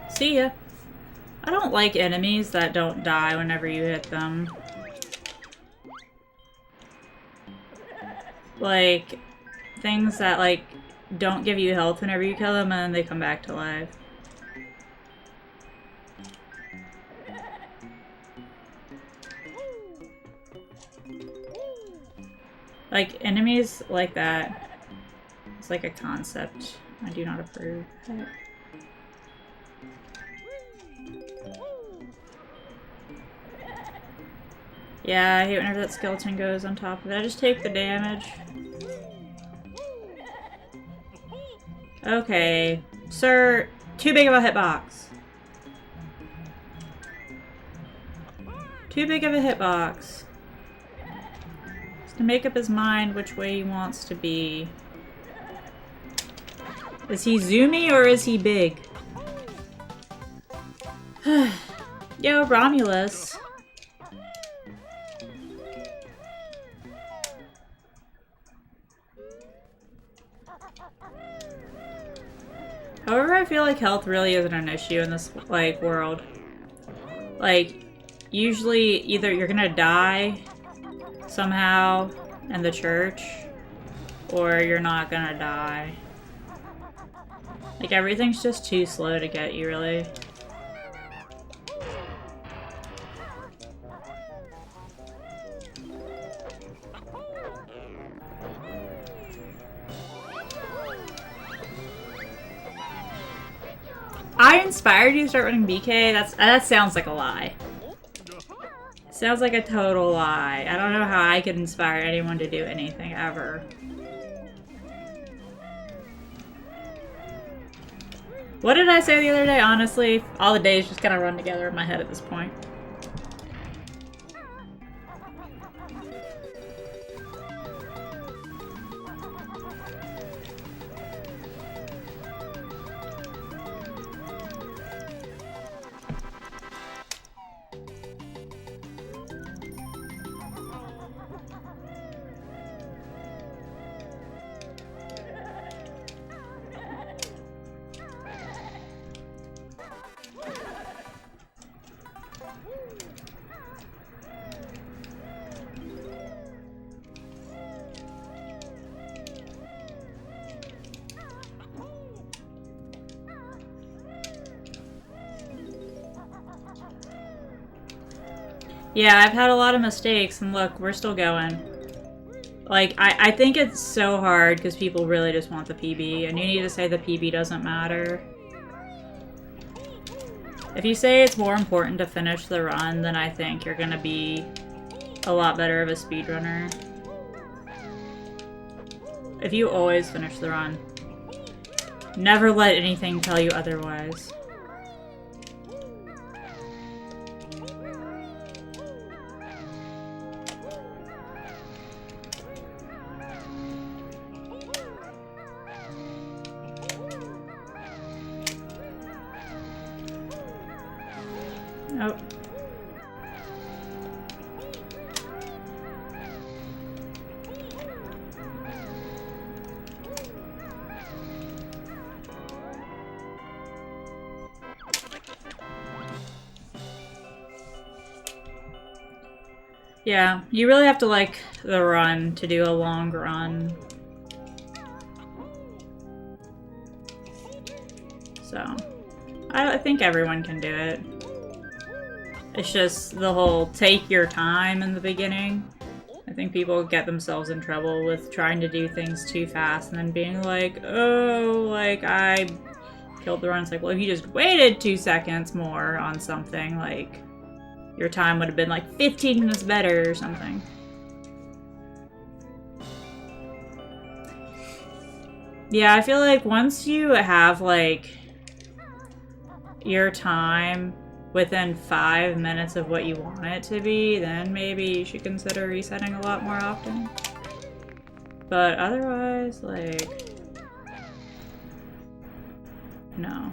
See ya. I don't like enemies that don't die whenever you hit them. Like, things that, like, don't give you health whenever you kill them and then they come back to life. Like, enemies like that, it's like a concept I do not approve. Yeah, I hate whenever that skeleton goes on top of it. I just take the damage. Okay. Sir, too big of a hitbox. Too big of a hitbox. To make up his mind which way he wants to be. Is he zoomy or is he big? Yo, Romulus. However, I feel like health really isn't an issue in this, like, world. Like, usually either you're gonna die somehow in the church, or you're not gonna die. Like, everything's just too slow to get you, really. I inspired you to start running BK? That sounds like a lie. Sounds like a total lie. I don't know how I could inspire anyone to do anything ever. What did I say the other day? Honestly, all the days just kind of run together in my head at this point. Yeah, I've had a lot of mistakes, and look, we're still going. Like, I think it's so hard because people really just want the PB, and you need to say the PB doesn't matter. If you say it's more important to finish the run, then I think you're gonna be a lot better of a speedrunner. If you always finish the run. Never let anything tell you otherwise. Oh. Yeah, you really have to like the run to do a long run. So, I think everyone can do it. It's just the whole take your time in the beginning. I think people get themselves in trouble with trying to do things too fast and then being like, oh, like, I killed the run. It's like, well, if you just waited 2 seconds more on something, like, your time would have been like 15 minutes better or something. Yeah, I feel like once you have, like, your time within 5 minutes of what you want it to be, then maybe you should consider resetting a lot more often. But otherwise, like, no.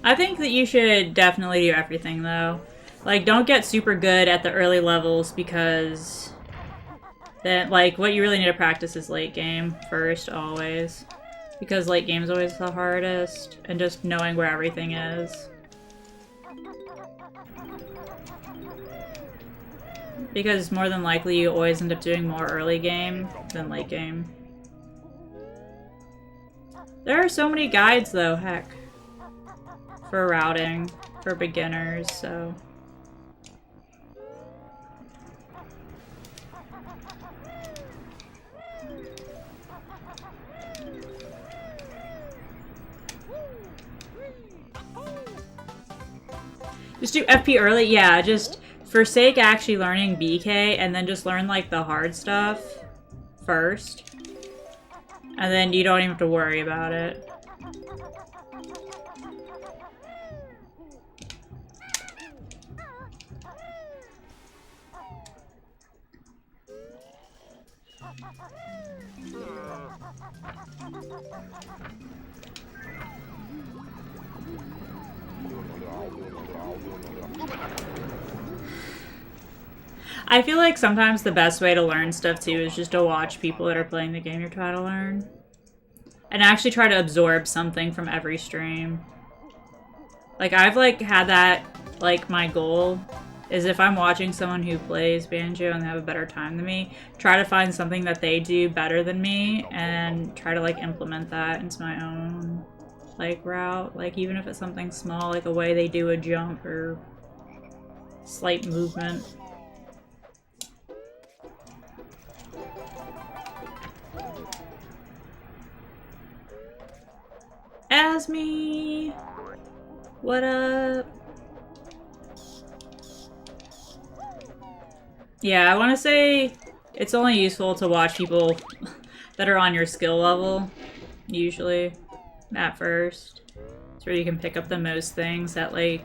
I think that you should definitely do everything, though. Like, don't get super good at the early levels, because then, like, what you really need to practice is late game first, always. Because late game is always the hardest, and just knowing where everything is. Because more than likely you always end up doing more early game than late game. There are so many guides, though, heck. For routing, for beginners, so... Just do FP early? Yeah, just forsake actually learning BK and then just learn, like, the hard stuff first. And then you don't even have to worry about it. I feel like sometimes the best way to learn stuff too is just to watch people that are playing the game you're trying to learn. And actually try to absorb something from every stream. Like, I've, like, had that, like, my goal is if I'm watching someone who plays Banjo and they have a better time than me, try to find something that they do better than me and try to, like, implement that into my own, like, route. Like, even if it's something small, like a way they do a jump or slight movement. Asmi! What up? Yeah, I want to say it's only useful to watch people that are on your skill level, usually, at first. It's where you can pick up the most things that, like,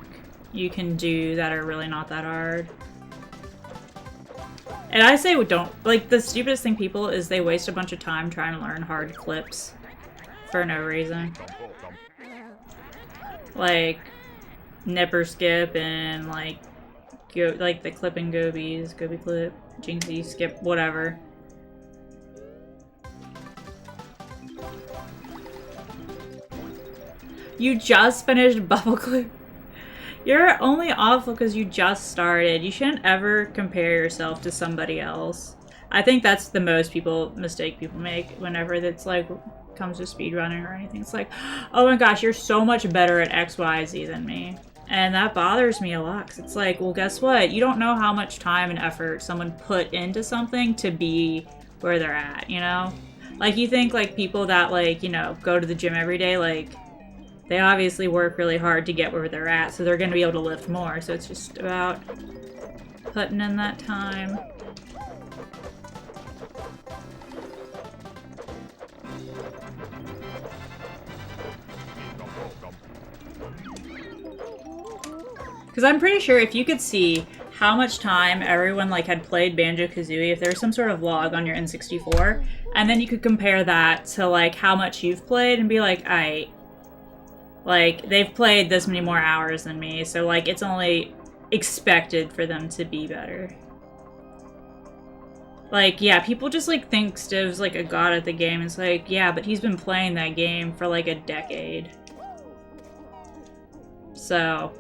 you can do that are really not that hard. And I say don't, like, the stupidest thing people is they waste a bunch of time trying to learn hard clips for no reason. Like, Nipper Skip and, like the Clip and Gobies, Gobi Clip, Jinxie Skip, whatever. You just finished Bubble Clip? You're only awful because you just started. You shouldn't ever compare yourself to somebody else. I think that's the most mistake people make whenever it's like comes to speedrunning or anything. It's like, oh my gosh, you're so much better at XYZ than me. And that bothers me a lot because it's like, well, guess what? You don't know how much time and effort someone put into something to be where they're at, you know? Like, you think, like, people that, like, you know, go to the gym every day, like, they obviously work really hard to get where they're at, so they're going to be able to lift more. So it's just about putting in that time. Because I'm pretty sure if you could see how much time everyone like had played Banjo-Kazooie, if there was some sort of log on your N64, and then you could compare that to like how much you've played and be like, like they've played this many more hours than me, so like it's only expected for them to be better. Like, yeah, people just like think Stiv's like a god at the game. It's like, yeah, but he's been playing that game for like a decade. So...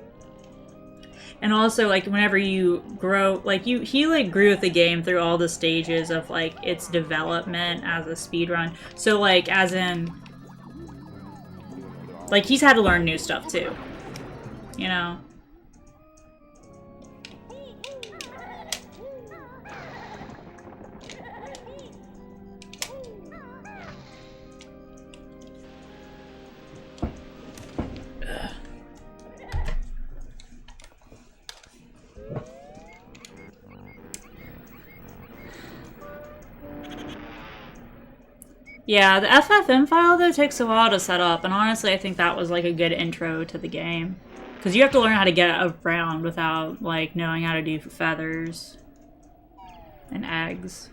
And also, like, whenever you grow, like, he, like, grew with the game through all the stages of, like, its development as a speedrun. So, like, as in, like, he's had to learn new stuff, too. You know? Yeah, the FFM file, though, takes a while to set up, and honestly, I think that was, like, a good intro to the game. Because you have to learn how to get around without, like, knowing how to do feathers and eggs.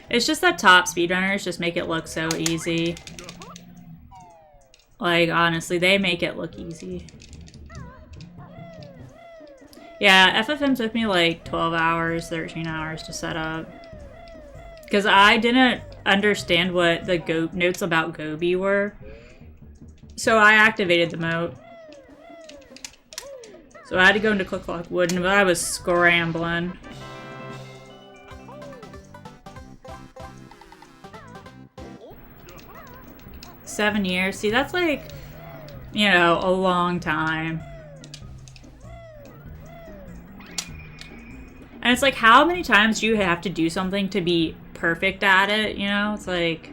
It's just that top speedrunners just make it look so easy. Like, honestly, they make it look easy. Yeah, FFM took me like 12 hours, 13 hours to set up. Because I didn't understand what the notes about Gobi were. So I activated the moat. So I had to go into Click Clock Wood, but I was scrambling. $7 years. See, that's like, you know, a long time. And it's like, how many times do you have to do something to be perfect at it, you know? It's like...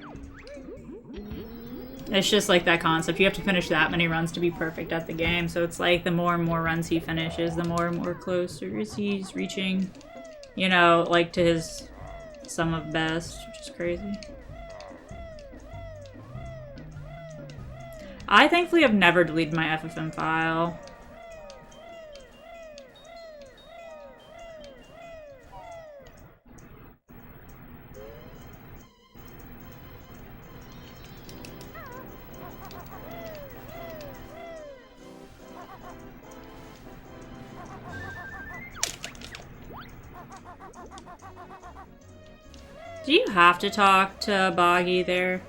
It's just like that concept. You have to finish that many runs to be perfect at the game. So it's like, the more and more runs he finishes, the more and more closer he's reaching, you know, like to his sum of best, which is crazy. I thankfully have never deleted my FFM file. Do you have to talk to Boggy there?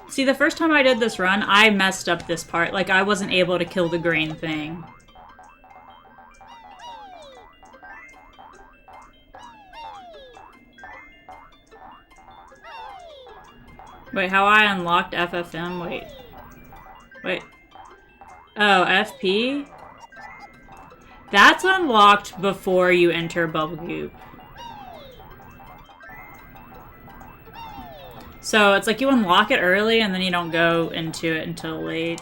See, the first time I did this run, I messed up this part. Like, I wasn't able to kill the green thing. Wait, how I unlocked FFM? Wait. Wait. Oh, FP? That's unlocked before you enter Bubble Goop. So it's like you unlock it early and then you don't go into it until late.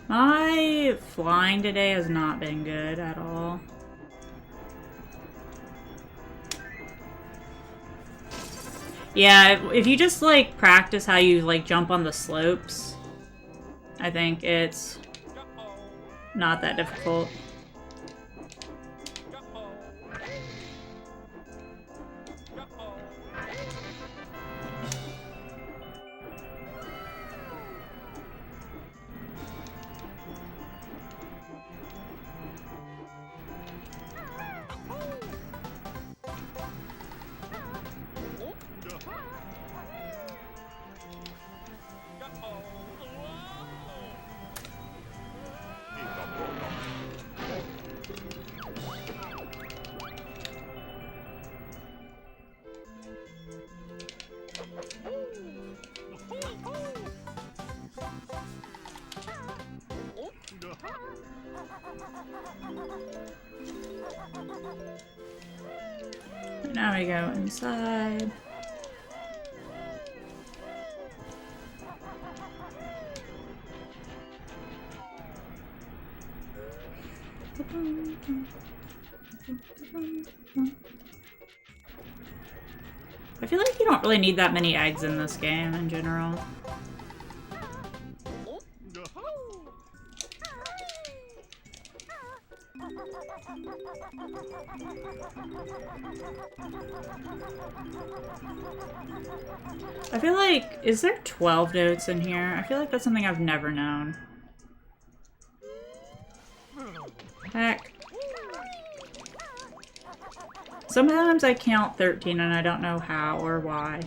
My flying today has not been good at all. Yeah, if you just like practice how you like jump on the slopes, I think it's not that difficult. Now we go inside. I feel like you don't really need that many eggs in this game in general. I feel like, is there 12 notes in here? I feel like that's something I've never known. Heck. Sometimes I count 13 and I don't know how or why.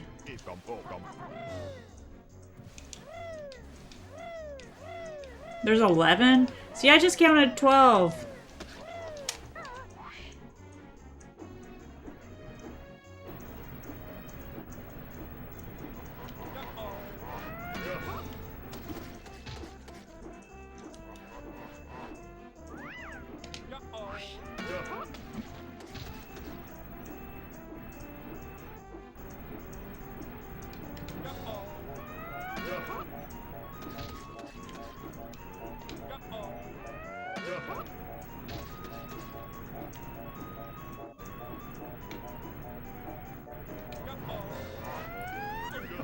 There's 11? See, I just counted 12.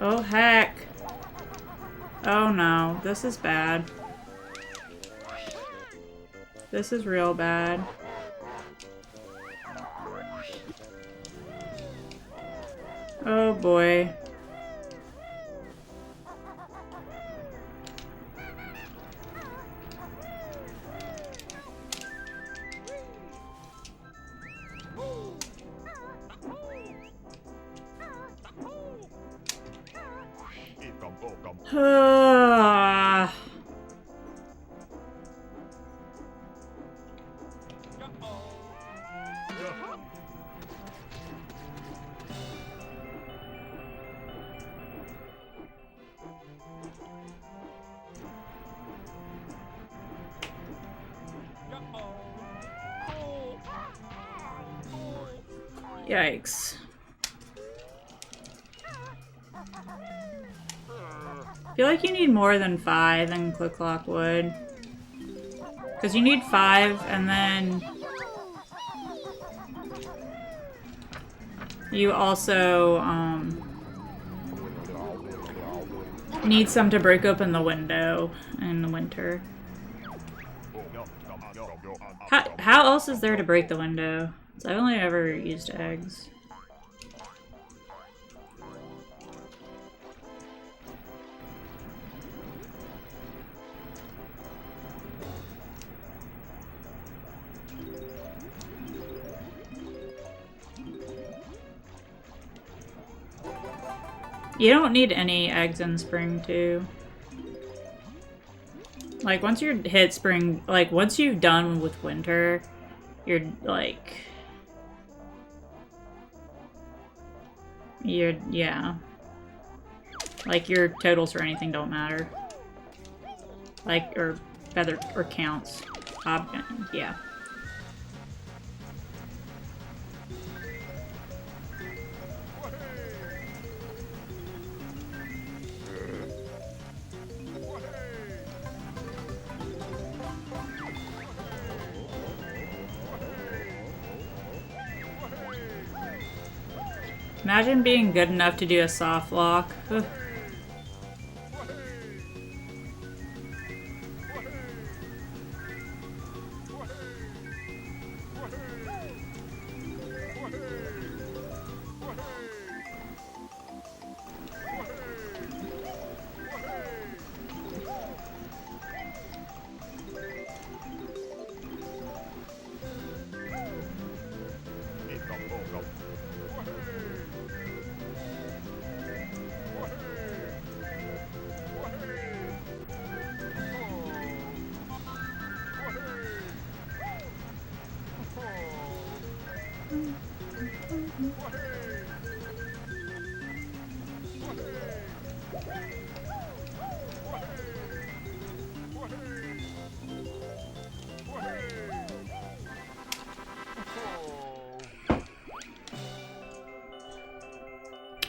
Oh, heck. Oh, no. This is bad. This is real bad. Oh, boy. Yikes. I feel like you need more than 5 in Click Clock would. Because you need 5 and then you also need some to break open the window in the winter. How else is there to break the window? I've only ever used eggs. You don't need any eggs in spring, too. Like, once you're hit spring, like, once you've done with winter, you're, like... yeah. Like, your totals or anything don't matter. Like, or feather, or counts. Yeah. Imagine being good enough to do a soft lock. Ugh.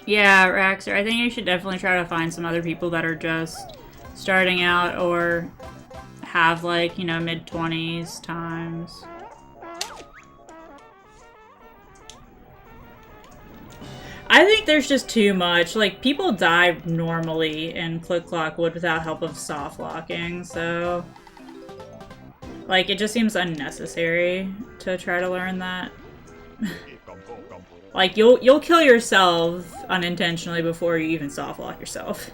Yeah, Raxer, I think you should definitely try to find some other people that are just starting out or have, like, you know, mid-20s times. I think there's just too much. Like, people die normally in Click Clock Wood without help of soft locking, so... Like, it just seems unnecessary to try to learn that. Like, you'll kill yourself unintentionally before you even soft lock yourself.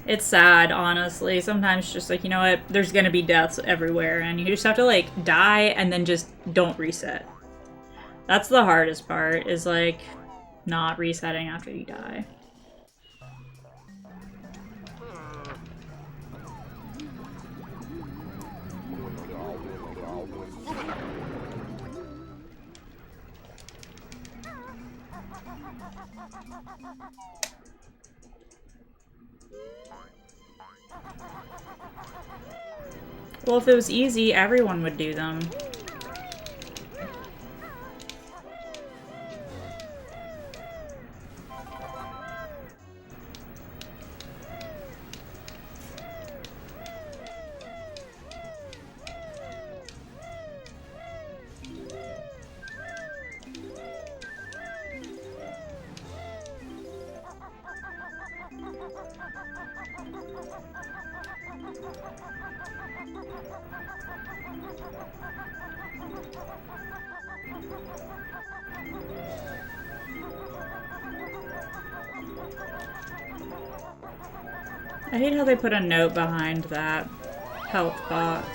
It's sad, honestly. Sometimes just like, you know what, there's gonna be deaths everywhere, and you just have to, like, die and then just don't reset. That's the hardest part, is, like, not resetting after you die. Well, if it was easy, everyone would do them. I hate how they put a note behind that health box.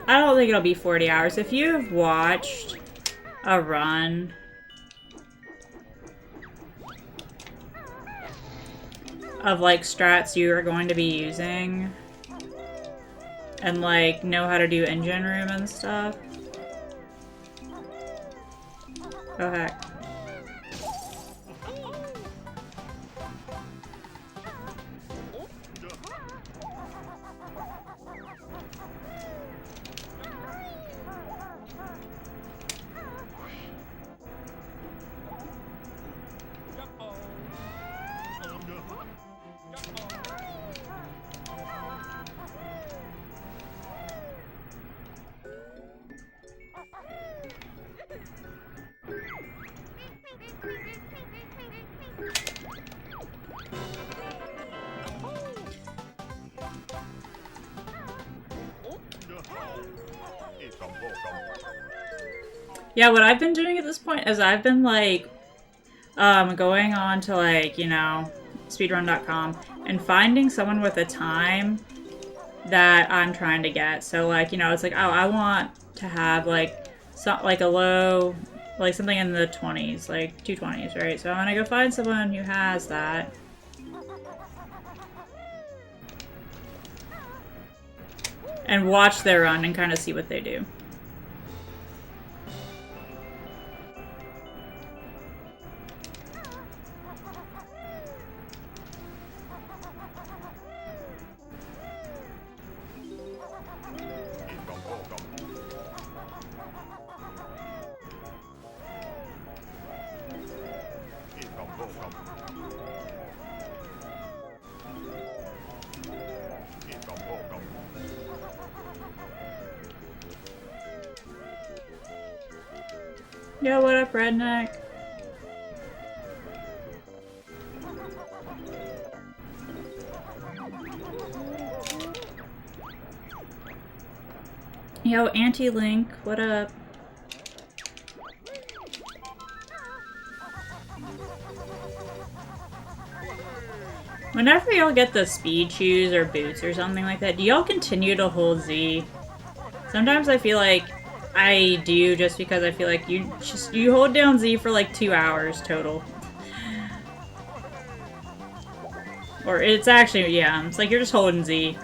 I don't think it'll be 40 hours. If you've watched a run of, like, strats you are going to be using, and like know how to do engine room and stuff. Oh heck. Yeah, what I've been doing at this point is I've been like going on to like, you know, speedrun.com and finding someone with a time that I'm trying to get. So like, you know, it's like, oh, I want to have like like a low, like something in the 20s, like 220s, right? So I'm gonna go find someone who has that. And watch their run and kind of see what they do. Yo, what up, redneck? Yo, Anti-Link, what up? Whenever y'all get the speed shoes or boots or something like that, do y'all continue to hold Z? Sometimes I feel like I do just because I feel like you hold down Z for like 2 hours total. Or it's actually, yeah, it's like you're just holding Z.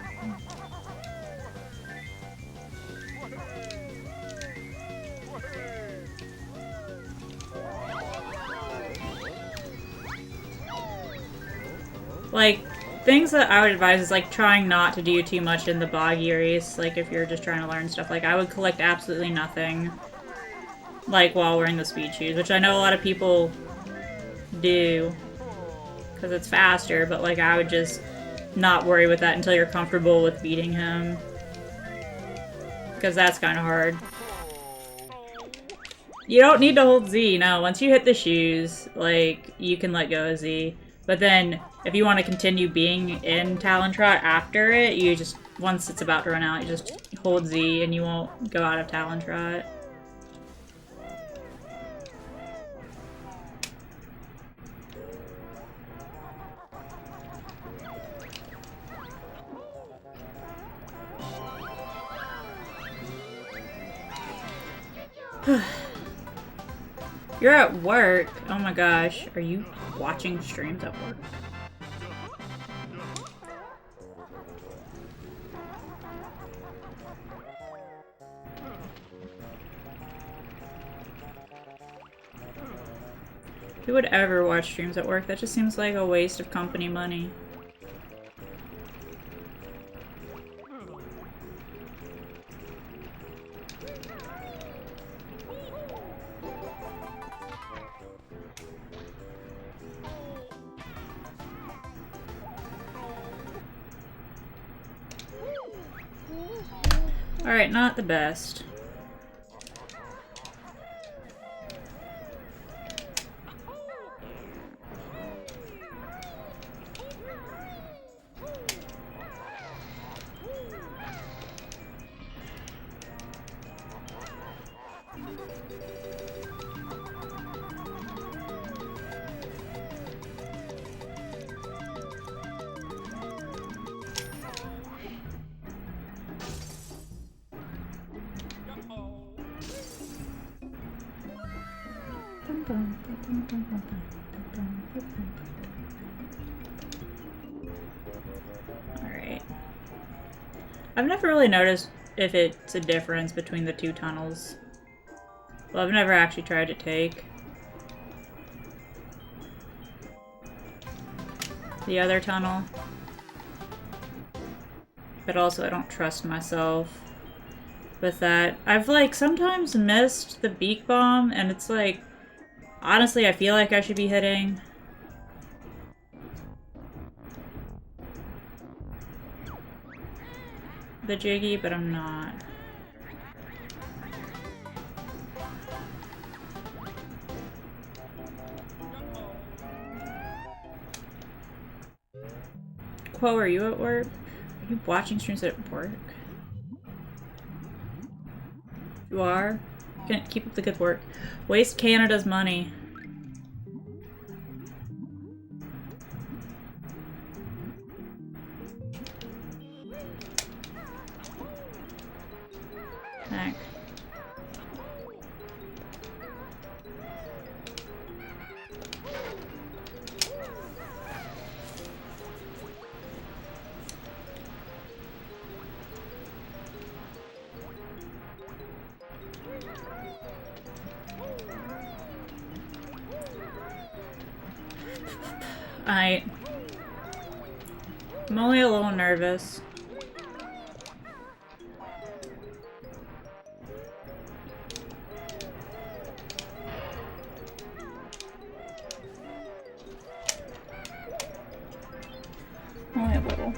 Like, things that I would advise is like trying not to do too much in the boggy race, like if you're just trying to learn stuff. Like I would collect absolutely nothing like while wearing the speed shoes, which I know a lot of people do because it's faster, but like I would just not worry with that until you're comfortable with beating him, because that's kind of hard. You don't need to hold Z, no. Once you hit the shoes, like, you can let go of Z. But then, if you want to continue being in Talon Trot after it, you just, once it's about to run out, you just hold Z and you won't go out of Talon Trot. You're at work. Oh my gosh. Are you watching streams at work? Who would ever watch streams at work? That just seems like a waste of company money. Alright, not the best. Alright. I've never really noticed if it's a difference between the two tunnels. Well, I've never actually tried to take the other tunnel. But also I don't trust myself with that. I've like sometimes missed the beak bomb and it's like, honestly I feel like I should be hitting the Jiggy, but I'm not. Quo, are you at work? Are you watching streams at work? You are? Can't keep up the good work. Waste Canada's money. Heck. I'm only a little nervous. Only a little.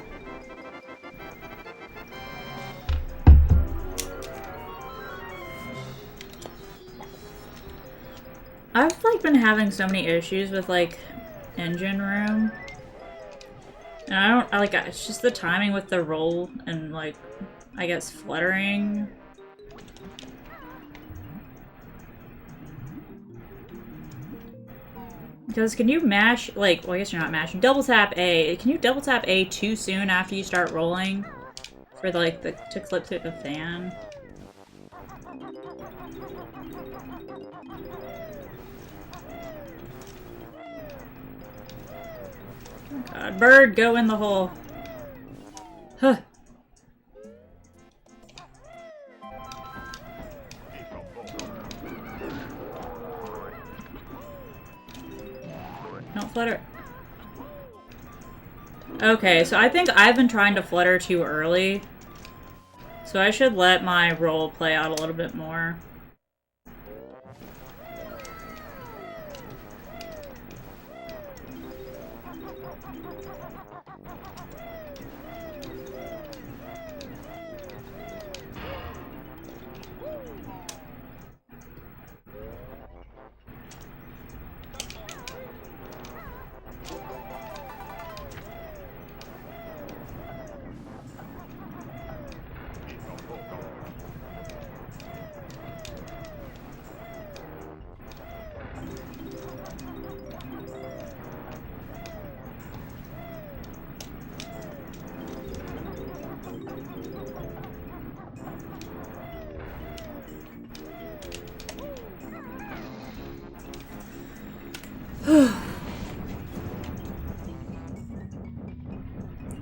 I've like been having so many issues with like engine room. And it's just the timing with the roll and like, I guess fluttering. Because can you mash, like, well I guess you're not mashing, double tap A. Can you double tap A too soon after you start rolling? For like, to clip through the fan? God, bird, go in the hole. Huh. Don't flutter. Okay, so I think I've been trying to flutter too early. So I should let my roll play out a little bit more.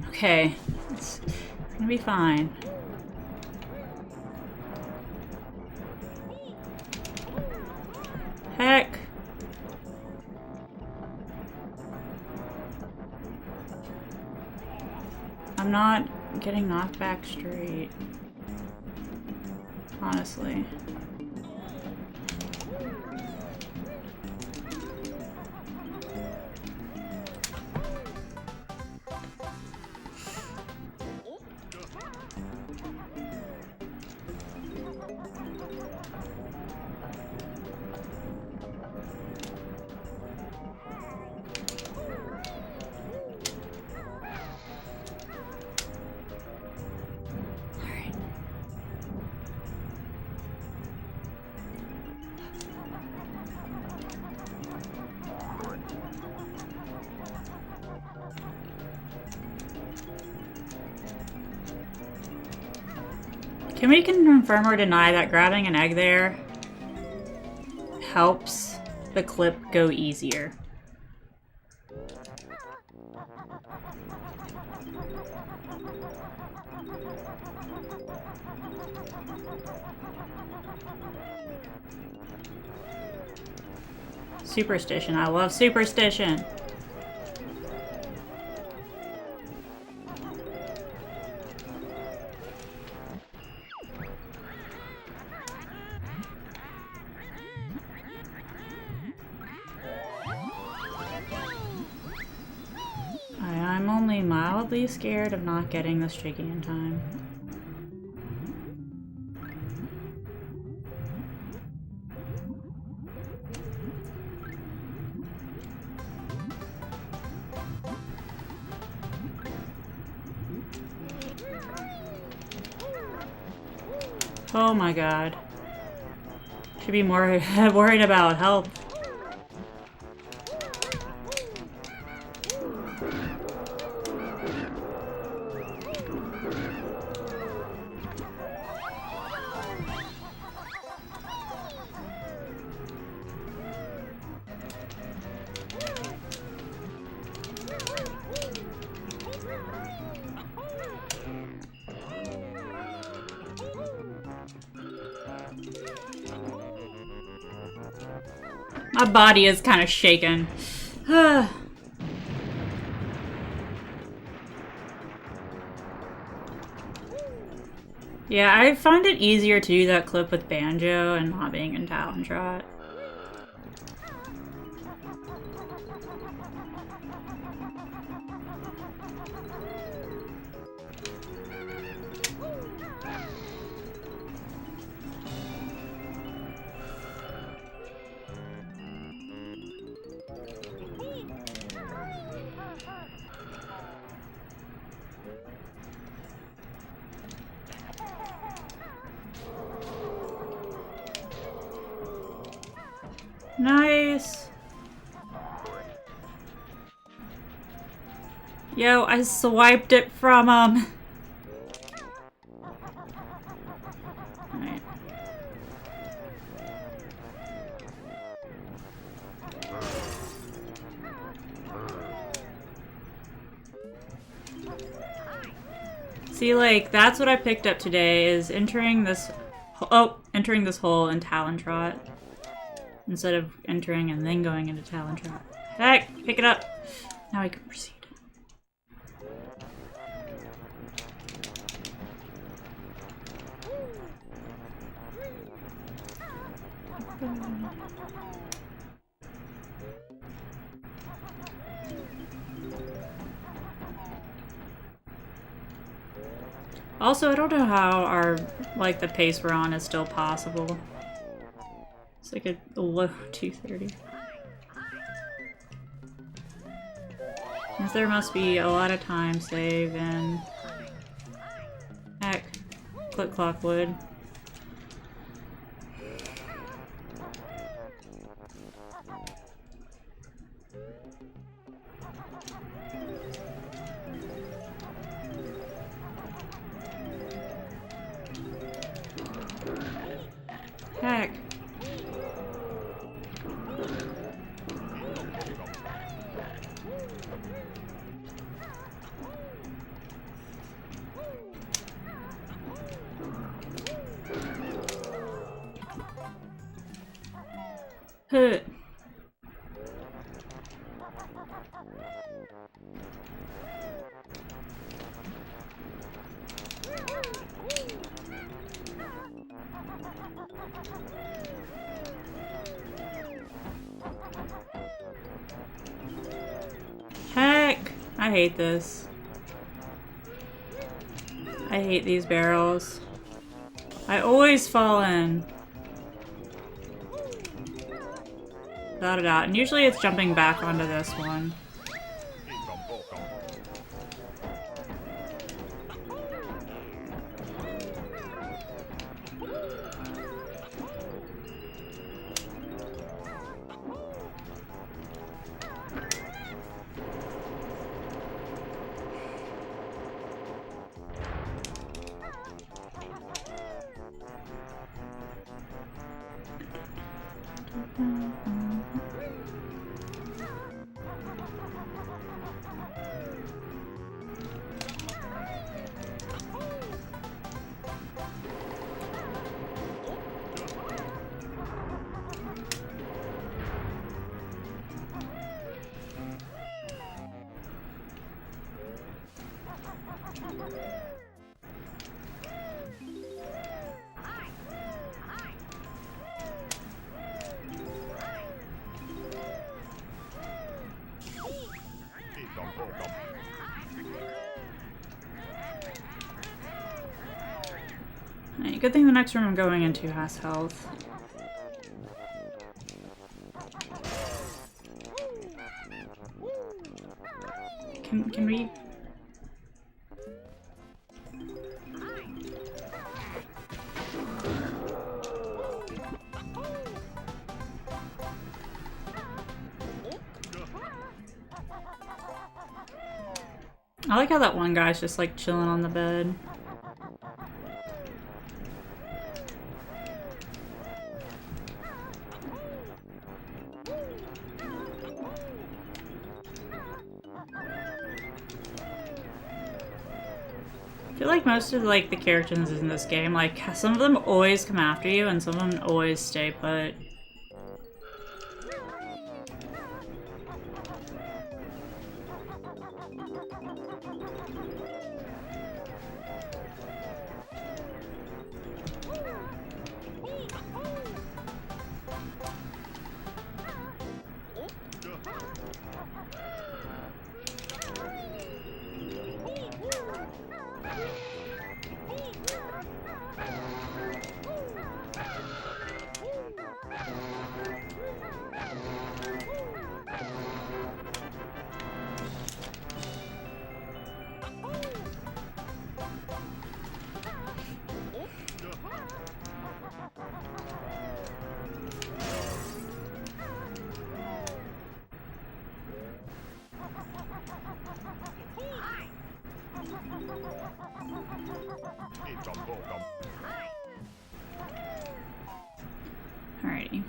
Okay, it's gonna be fine. Heck. I'm not getting knocked back straight. Honestly. Can we confirm or deny that grabbing an egg there helps the clip go easier? Superstition. I love superstition. I'm only mildly scared of not getting this chicken in time. Oh my god. Should be more worried about health. My body is kind of shaken. Yeah, I find it easier to do that clip with Banjo and not being in Talon Trot. Nice. Yo, I swiped it from him. Alright. See, like, that's what I picked up today, is entering this hole in Talon Trot. Instead of entering and then going into Talon Trot. Heck, pick it up. Now I can proceed. Also, I don't know how the pace we're on is still possible. It's like a low 230. Because there must be a lot of time save and... Heck. Click Clock wood. Heck. Huh. Heck! I hate this. I hate these barrels. I always fall in. Without a doubt. And usually it's jumping back onto this one. good thing the next room I'm going into has health. Can we... I like how that one guy's just like chilling on the bed. I feel like most of like the characters in this game, like some of them always come after you and some of them always stay put. Alrighty.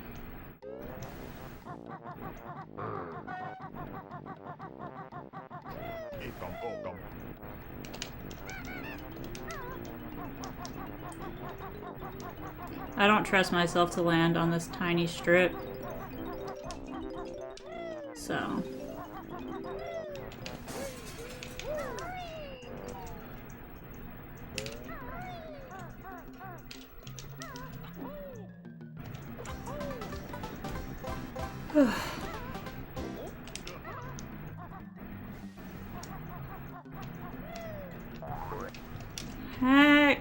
I don't trust myself to land on this tiny strip. So... Heck.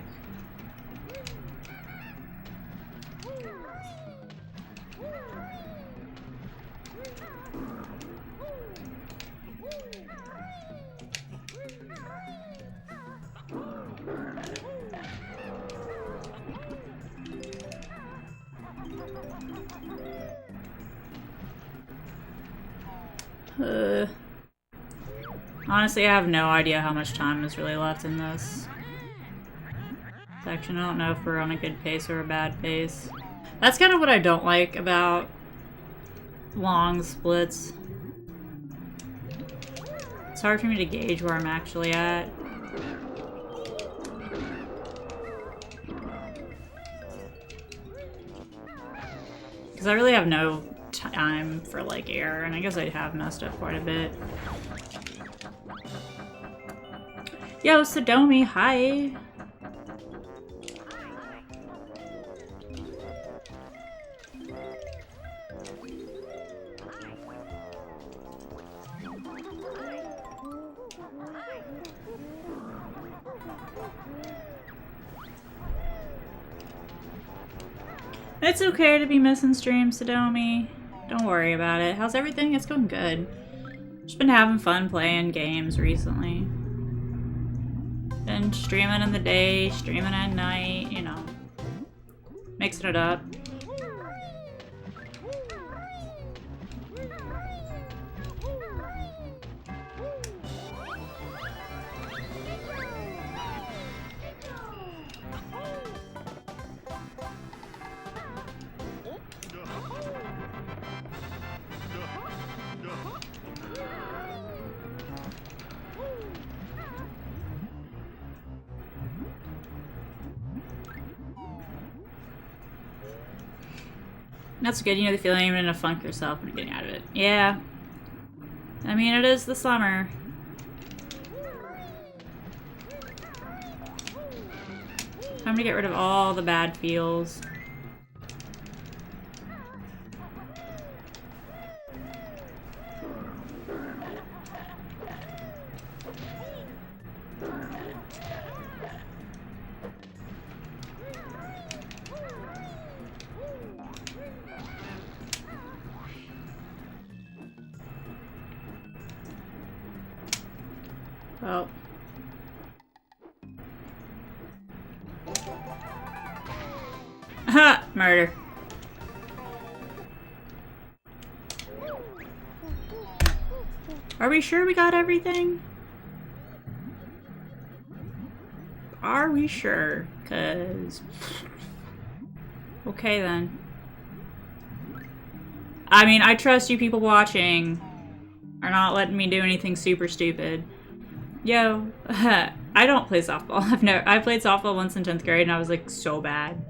Honestly, I have no idea how much time is really left in this section. I don't know if we're on a good pace or a bad pace. That's kind of what I don't like about long splits. It's hard for me to gauge where I'm actually at. Because I really have no time for like air, and I guess I have messed up quite a bit. Yo, Sodomi, hi! It's okay to be missing streams, Sodomi. Don't worry about it. How's everything? It's going good. Just been having fun playing games recently. Been streaming in the day, streaming at night, you know. Mixing it up. That's good, you know the feeling you're gonna funk yourself when you're getting out of it. Yeah. I mean, it is the summer. Time to get rid of all the bad feels. Well. Ha! Murder. Are we sure we got everything? Are we sure? 'Cause... Okay then. I mean, I trust you people watching are not letting me do anything super stupid. Yo, I don't play softball. I played softball once in 10th grade and I was like so bad.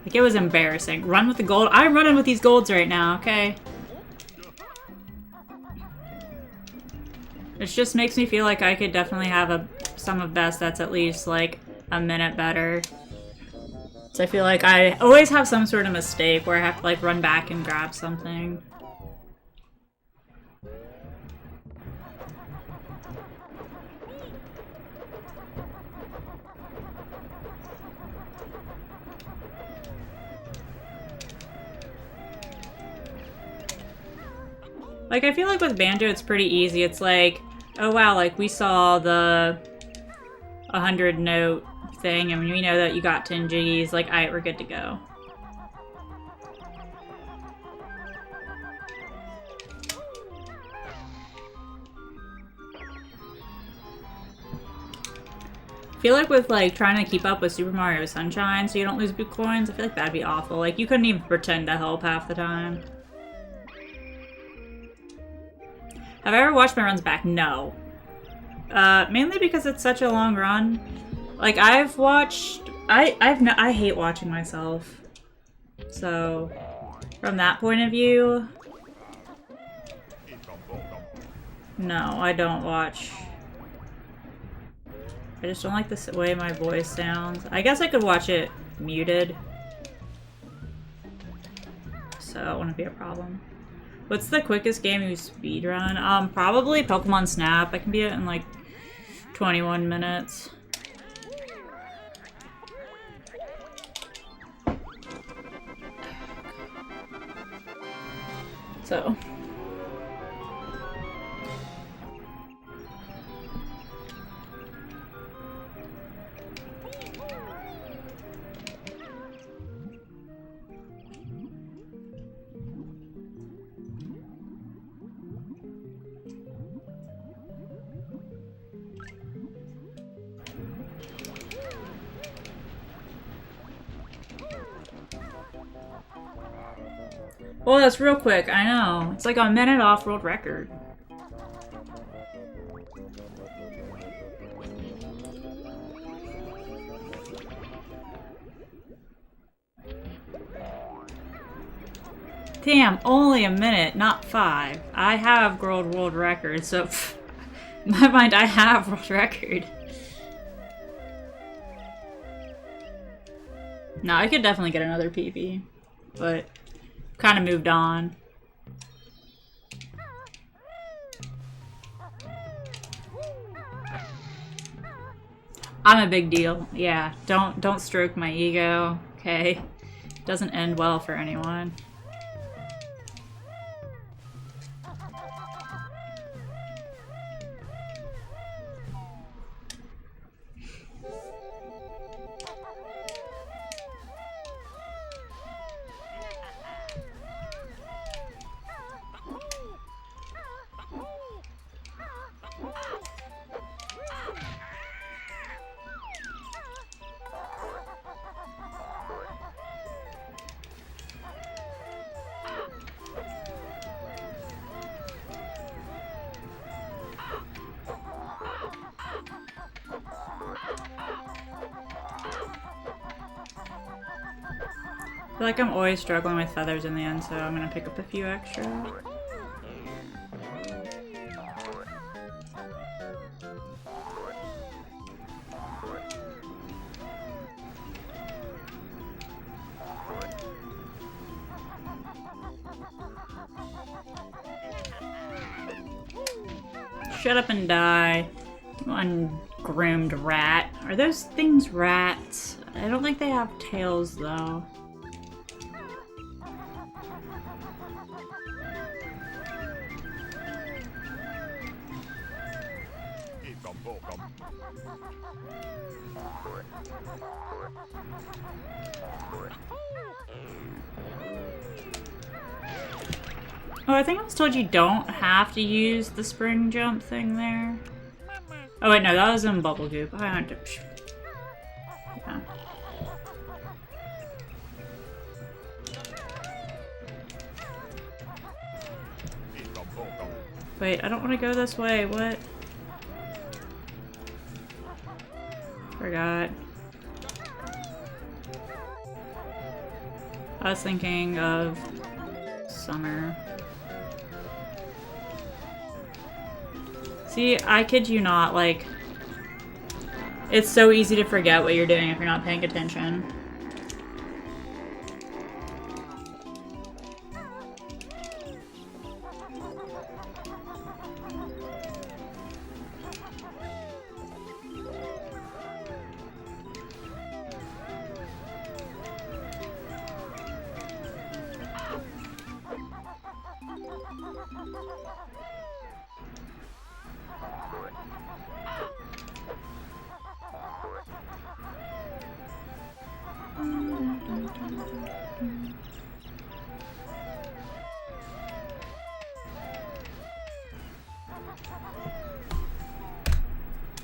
Like, it was embarrassing. Run with the gold. I'm running with these golds right now, okay? It just makes me feel like I could definitely have some of best that's at least, like, a minute better. So I feel like I always have some sort of mistake where I have to, like, run back and grab something. Like, I feel like with Banjo, it's pretty easy. It's like, oh wow, like, we saw the 100 note thing, and we know that you got 10 jiggies. Like, alright, we're good to go. I feel like with, like, trying to keep up with Super Mario Sunshine so you don't lose boot coins, I feel like that'd be awful. Like, you couldn't even pretend to help half the time. Have I ever watched my runs back? No. Mainly because it's such a long run. Like, I've watched... I hate watching myself. So, from that point of view... No, I don't watch. I just don't like the way my voice sounds. I guess I could watch it muted. So, it wouldn't be a problem. What's the quickest game you speedrun? Probably Pokemon Snap. I can beat it in like 21 minutes. So. Well, that's real quick, I know. It's like a minute off world record. Damn, only a minute, not 5. I have world record, so in my mind I have world record. No, I could definitely get another PB, but kind of moved on. I'm a big deal. Yeah, don't stroke my ego, okay? Doesn't end well for anyone. I feel like I'm always struggling with feathers in the end, so I'm gonna pick up a few extra. Shut up and die, you ungroomed rat. Are those things rats? I don't think they have tails though. Oh, I think I was told you don't have to use the spring jump thing there. Oh wait, no, that was in Bubble Goop. I had to... Yeah. Wait, I don't want to go this way. What? Forgot. I was thinking of summer. See, I kid you not, like, it's so easy to forget what you're doing if you're not paying attention.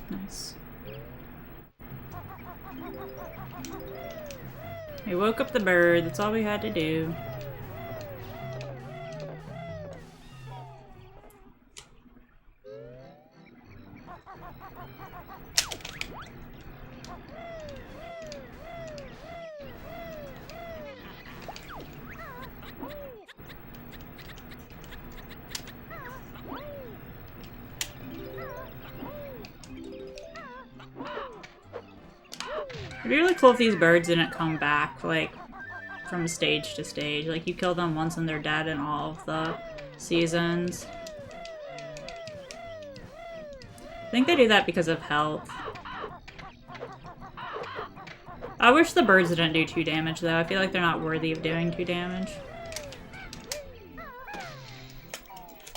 Nice. We woke up the bird, that's all we had to do. It'd be really cool if these birds didn't come back, like, from stage to stage. Like, you kill them once and they're dead in all of the seasons. I think they do that because of health. I wish the birds didn't do 2 damage, though. I feel like they're not worthy of doing 2 damage.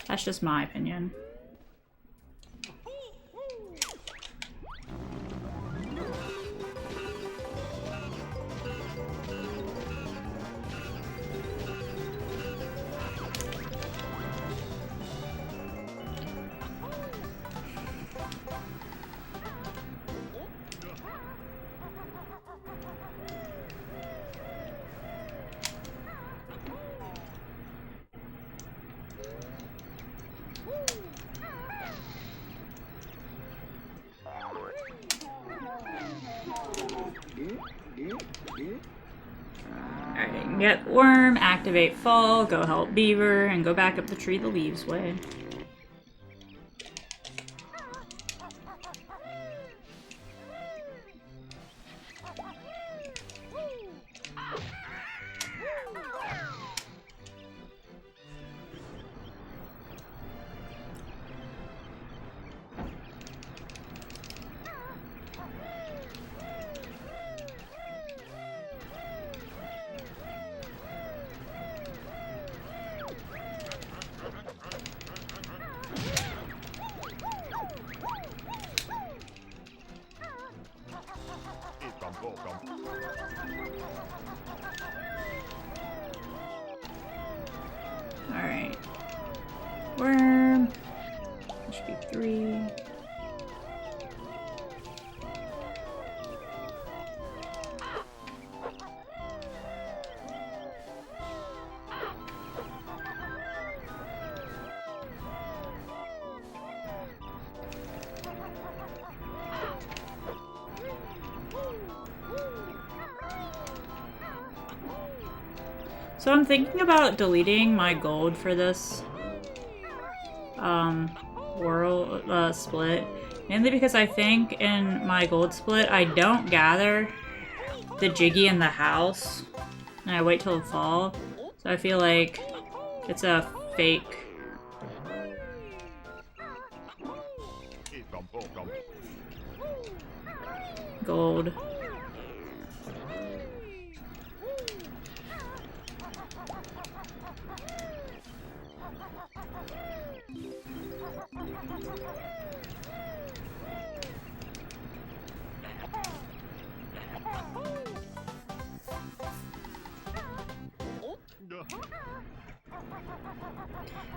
That's just my opinion. Alright, get worm, activate fall, go help beaver, and go back up the tree the leaves way. Alright. Worm. That should be 3. So I'm thinking about deleting my gold for this world split, mainly because I think in my gold split I don't gather the Jiggy in the house, and I wait till the fall. So I feel like it's a fake gold.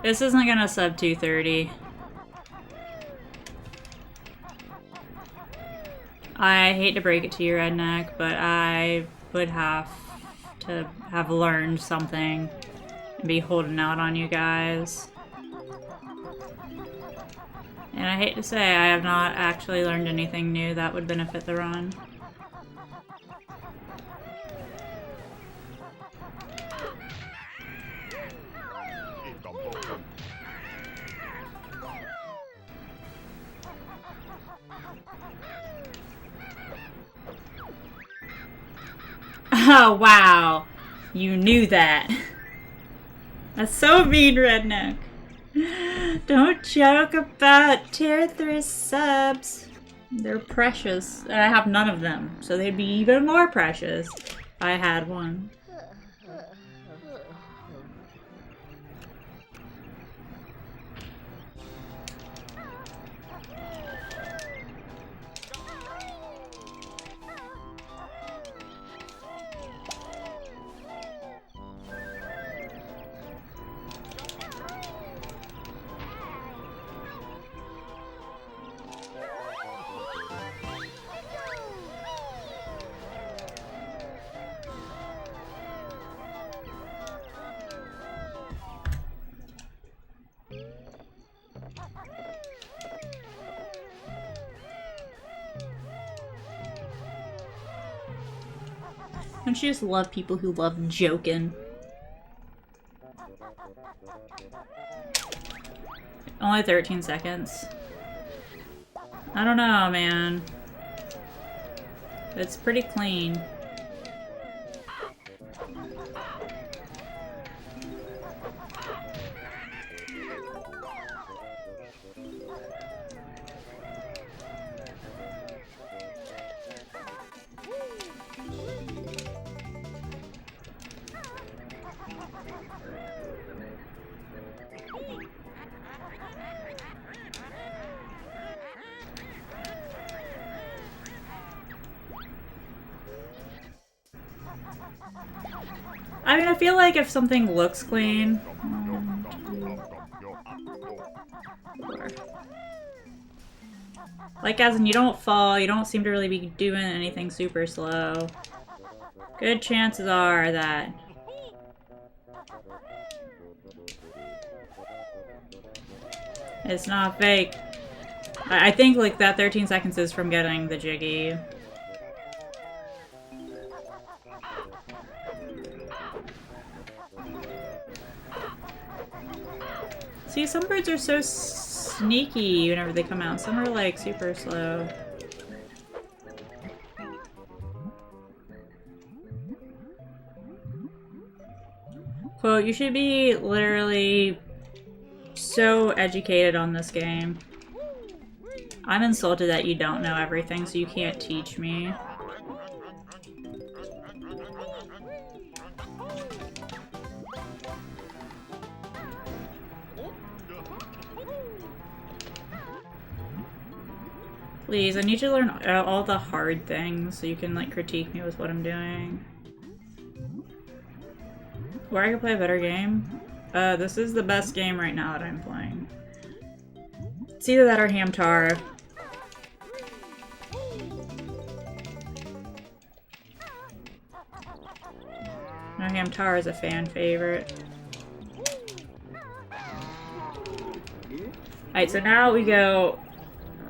This isn't gonna sub 230. I hate to break it to you, Redneck, but I would have to have learned something and be holding out on you guys. And I hate to say, I have not actually learned anything new that would benefit the run. Oh, wow. You knew that. That's so mean, Redneck. Don't joke about tier 3 subs. They're precious. And I have none of them, so they'd be even more precious if I had one. Don't you just love people who love joking? Only 13 seconds. I don't know, man. It's pretty clean. I mean, I feel like if something looks clean... 1, 2, 4. Like, as in, you don't fall, you don't seem to really be doing anything super slow. Good chances are that... it's not fake. I think, like, that 13 seconds is from getting the jiggy. See, some birds are so sneaky whenever they come out. Some are, like, super slow. Quote, you should be literally so educated on this game. I'm insulted that you don't know everything, so you can't teach me. Please, I need you to learn all the hard things so you can, like, critique me with what I'm doing. Or I could play a better game. This is the best game right now that I'm playing. It's either that or Hamtaro. No, Hamtaro is a fan favorite. Alright, so now we go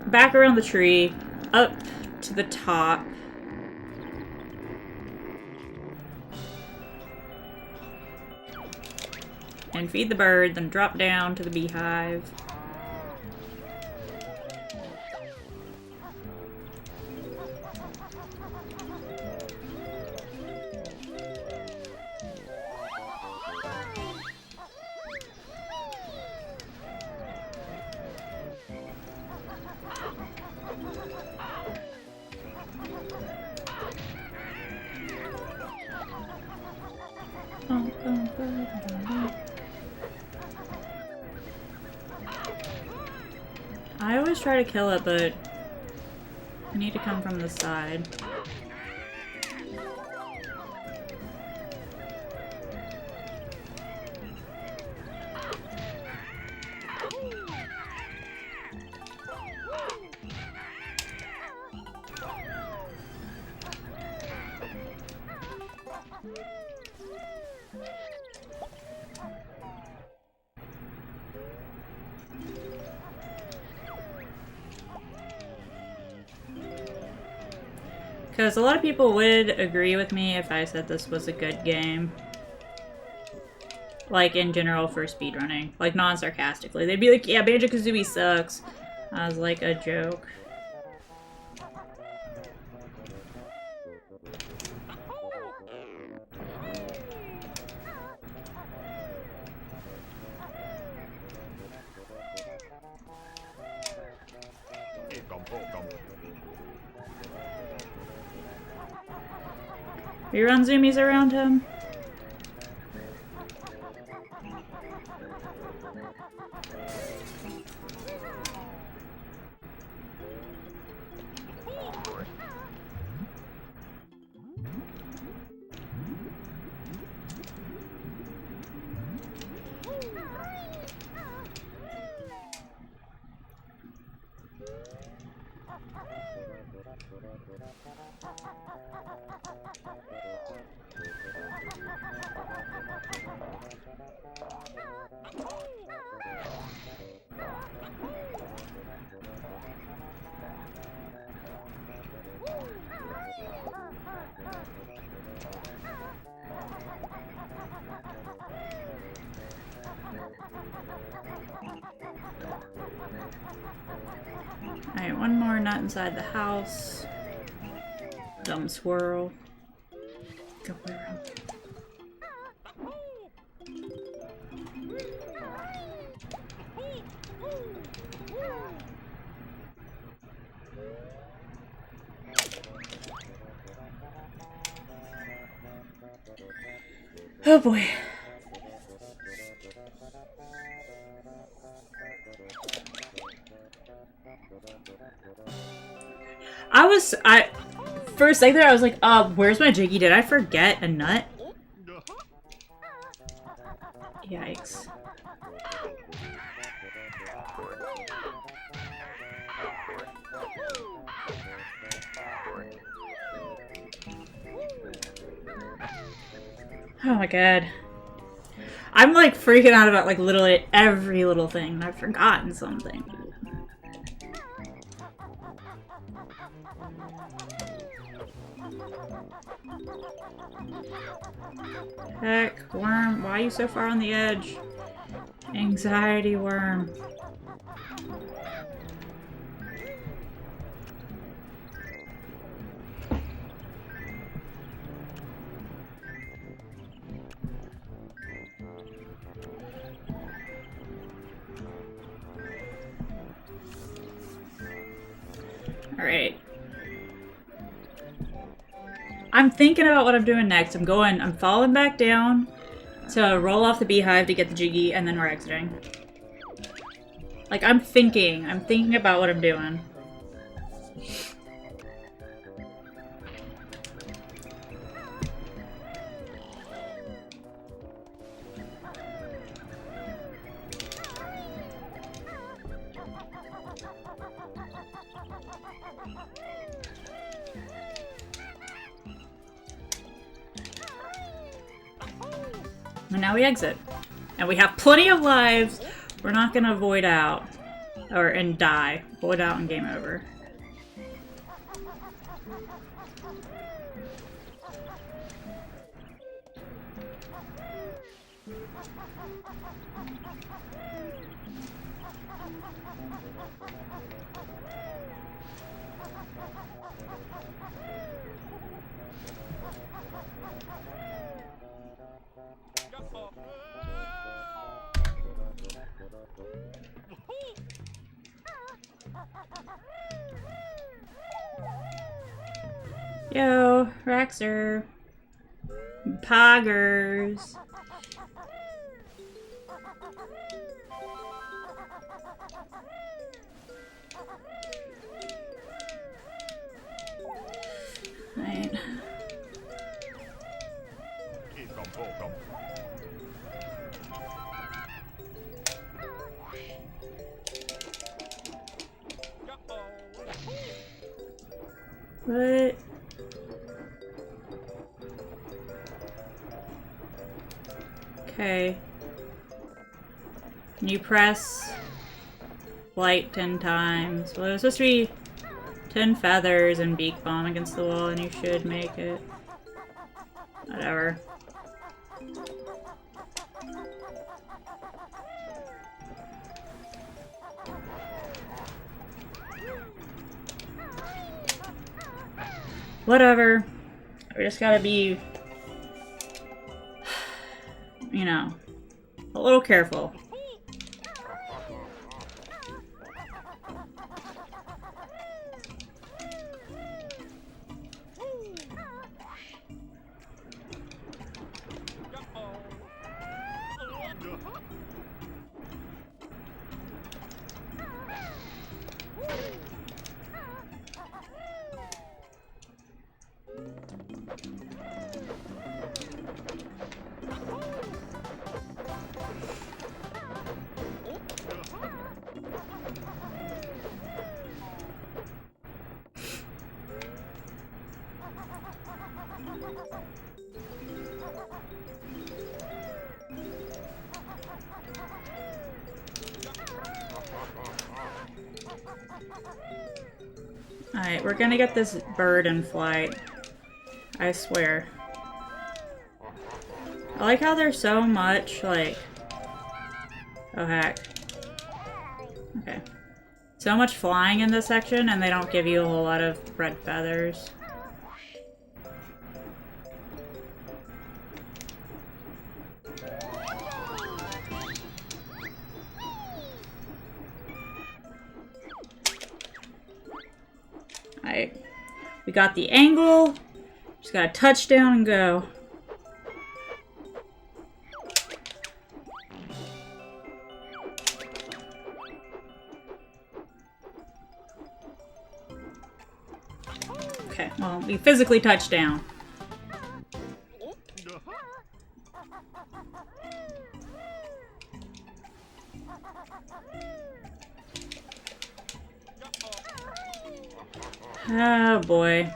back around the tree, up to the top. And feed the bird, then drop down to the beehive. I always try to kill it, but I need to come from the side. Because a lot of people would agree with me if I said this was a good game. Like, in general for speedrunning. Like, non-sarcastically. They'd be like, yeah, Banjo-Kazooie sucks. As, like, a joke. We run zoomies around him. Alright, one more nut inside the house. Dumb squirrel. Go around. Oh boy. For a second there, I was like, where's my Jiggy? Did I forget a nut? Yikes. Oh my god. I'm like freaking out about like literally every little thing, and I've forgotten something. Heck, worm, why are you so far on the edge? Anxiety worm. Alright. I'm thinking about what I'm doing next. I'm falling back down to roll off the beehive to get the Jiggy, and then we're exiting. Like, I'm thinking about what I'm doing. And now we exit. And we have plenty of lives. We're not gonna void out. And die. Void out and game over. Yo, Raxer. Poggers. Right. What? Okay. Can you press light 10 times? Well, it was supposed to be 10 feathers and beak bomb against the wall and you should make it. Whatever. Whatever. We just gotta be, you know, a little careful. Alright, we're gonna get this bird in flight. I swear. I like how there's so much, like... Oh, heck. Okay. So much flying in this section, and they don't give you a whole lot of red feathers. Alright. We got the angle. Just gotta touch down and go. Okay, well, we physically touched down. Oh boy.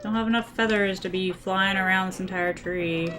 Don't have enough feathers to be flying around this entire tree.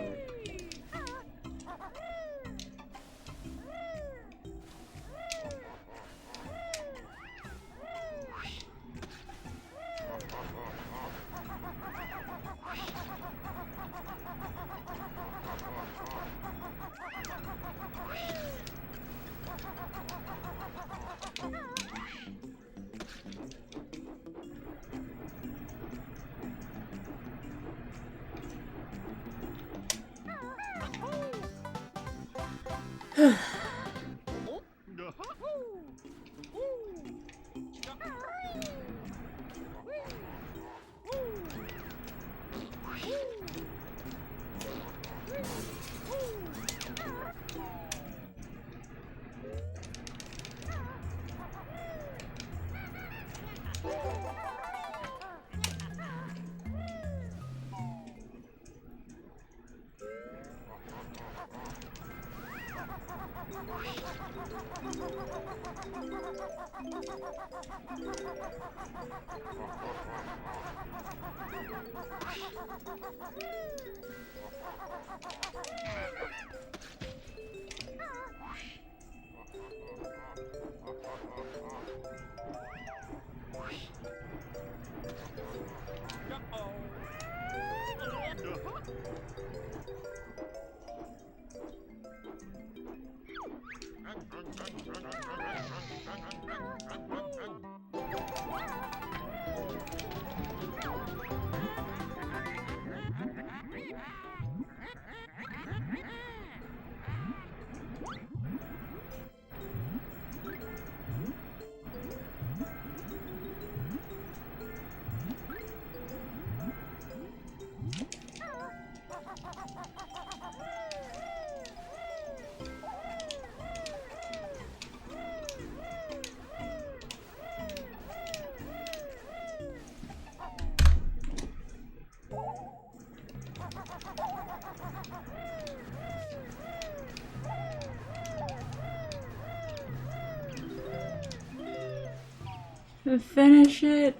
Finish it.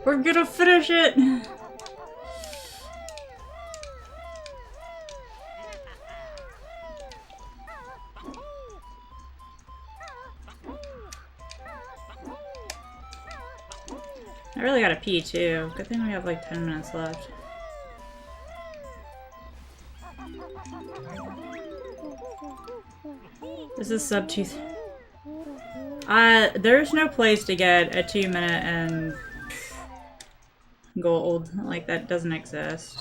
We're gonna finish it. I really gotta pee too. Good thing we have like 10 minutes left. This is sub 2. There's no place to get a 2-minute and gold. Like, that doesn't exist.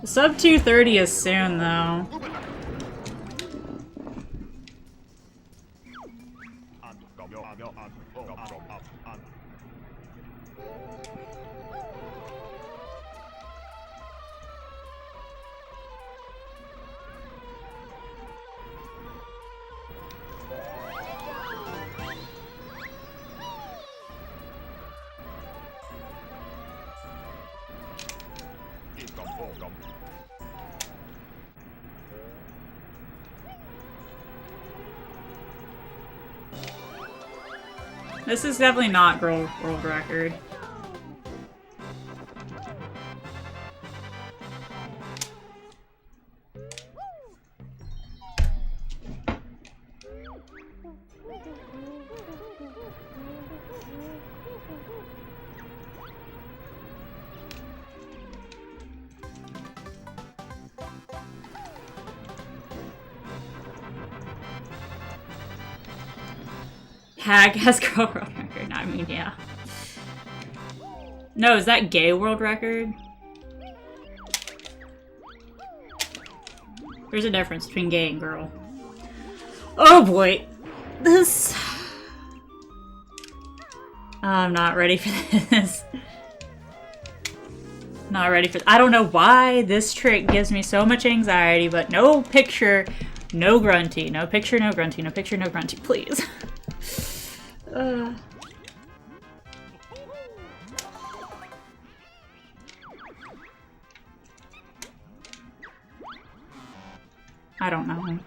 Sub 230 is soon, though. This is definitely not world record. Hag has girl world record. I mean, yeah. No, is that gay world record? There's a difference between gay and girl. Oh boy. This... I'm not ready for this. Not ready for... I don't know why this trick gives me so much anxiety, but no picture, no grunty. No picture, no grunty. No picture, no grunty. Please. I don't know.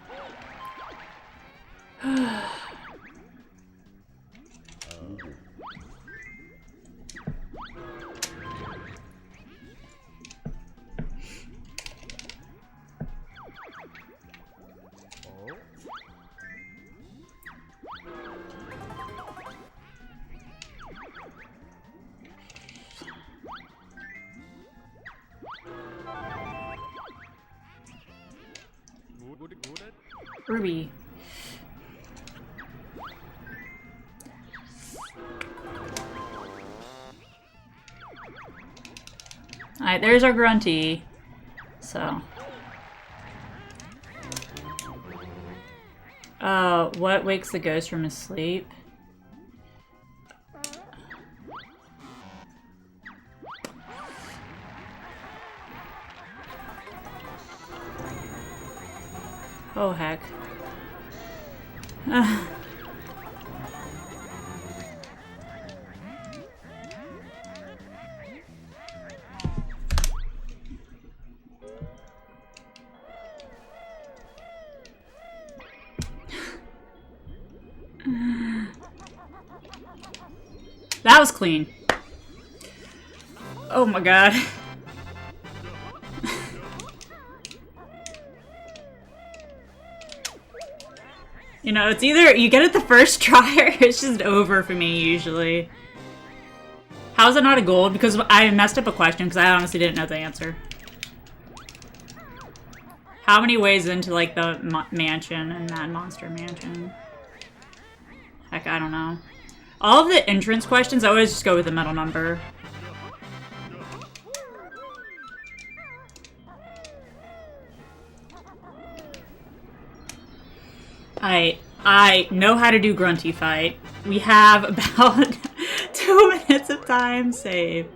Ruby. Alright, there's our grunty. So. What wakes the ghost from his sleep? Oh, heck. That was clean. Oh my god. You know, it's either you get it the first try or it's just over for me, usually. How is it not a gold? Because I messed up a question because I honestly didn't know the answer. How many ways into, like, the mansion and Mad Monster Mansion? Heck, I don't know. All of the entrance questions, I always just go with the middle number. I know how to do grunty fight. We have about 2 minutes of time saved.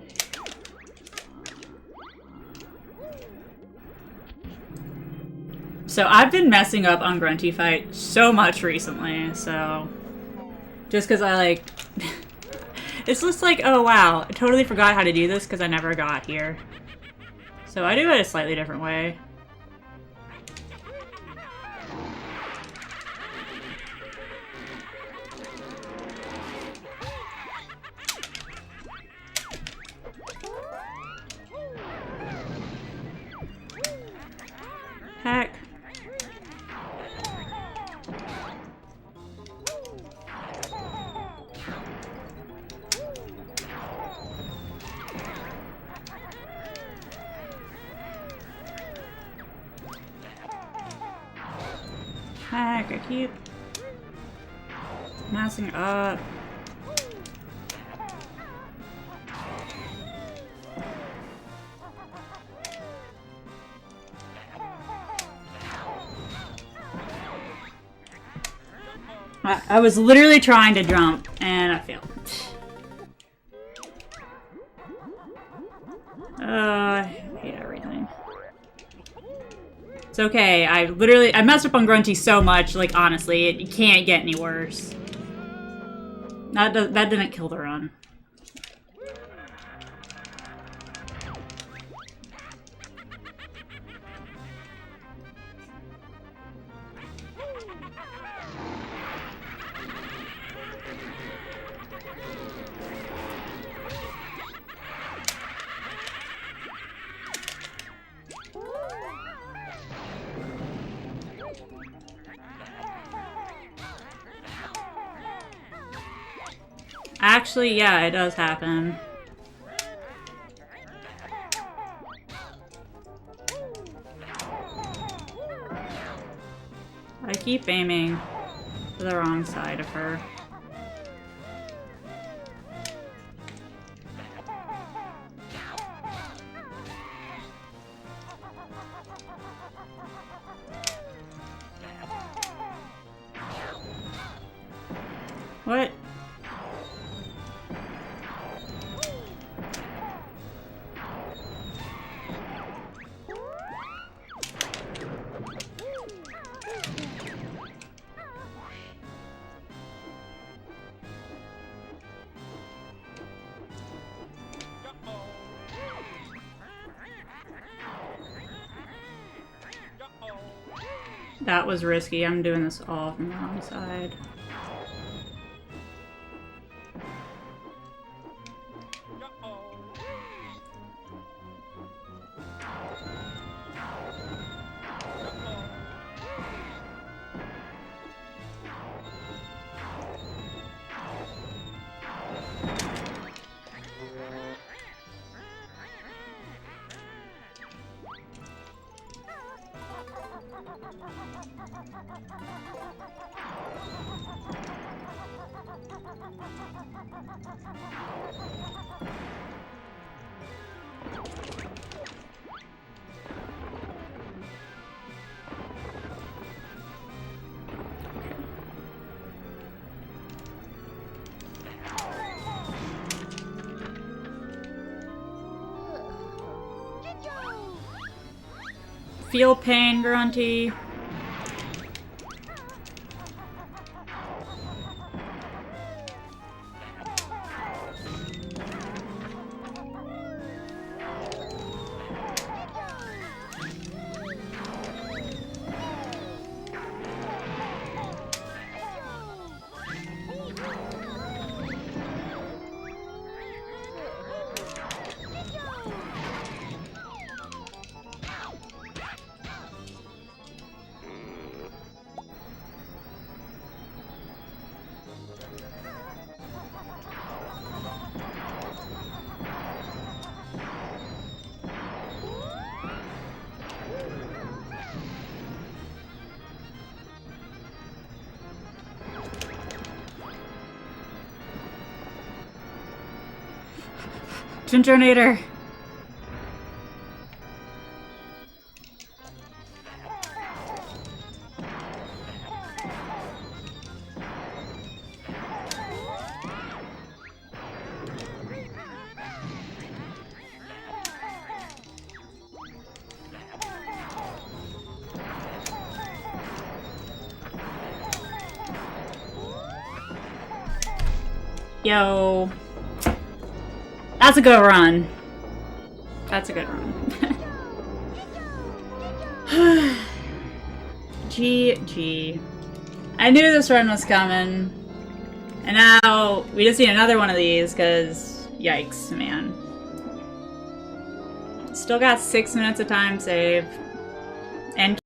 So I've been messing up on grunty fight so much recently, so just because I like it's just like, oh wow, I totally forgot how to do this because I never got here. So I do it a slightly different way. Heck. heck? I keep messing up. I was literally trying to jump, and I failed. I hate everything. It's okay. I messed up on Grunty so much, like, honestly, it can't get any worse. That didn't kill the run. Actually, yeah, it does happen. I keep aiming to the wrong side of her. What? That was risky. I'm doing this all from the wrong side. Feel pain, Grunty. Gingernator. Yo. That's a good run. That's a good run. GG. I knew this run was coming. And now we just need another one of these, because yikes, man. Still got 6 minutes of time save. And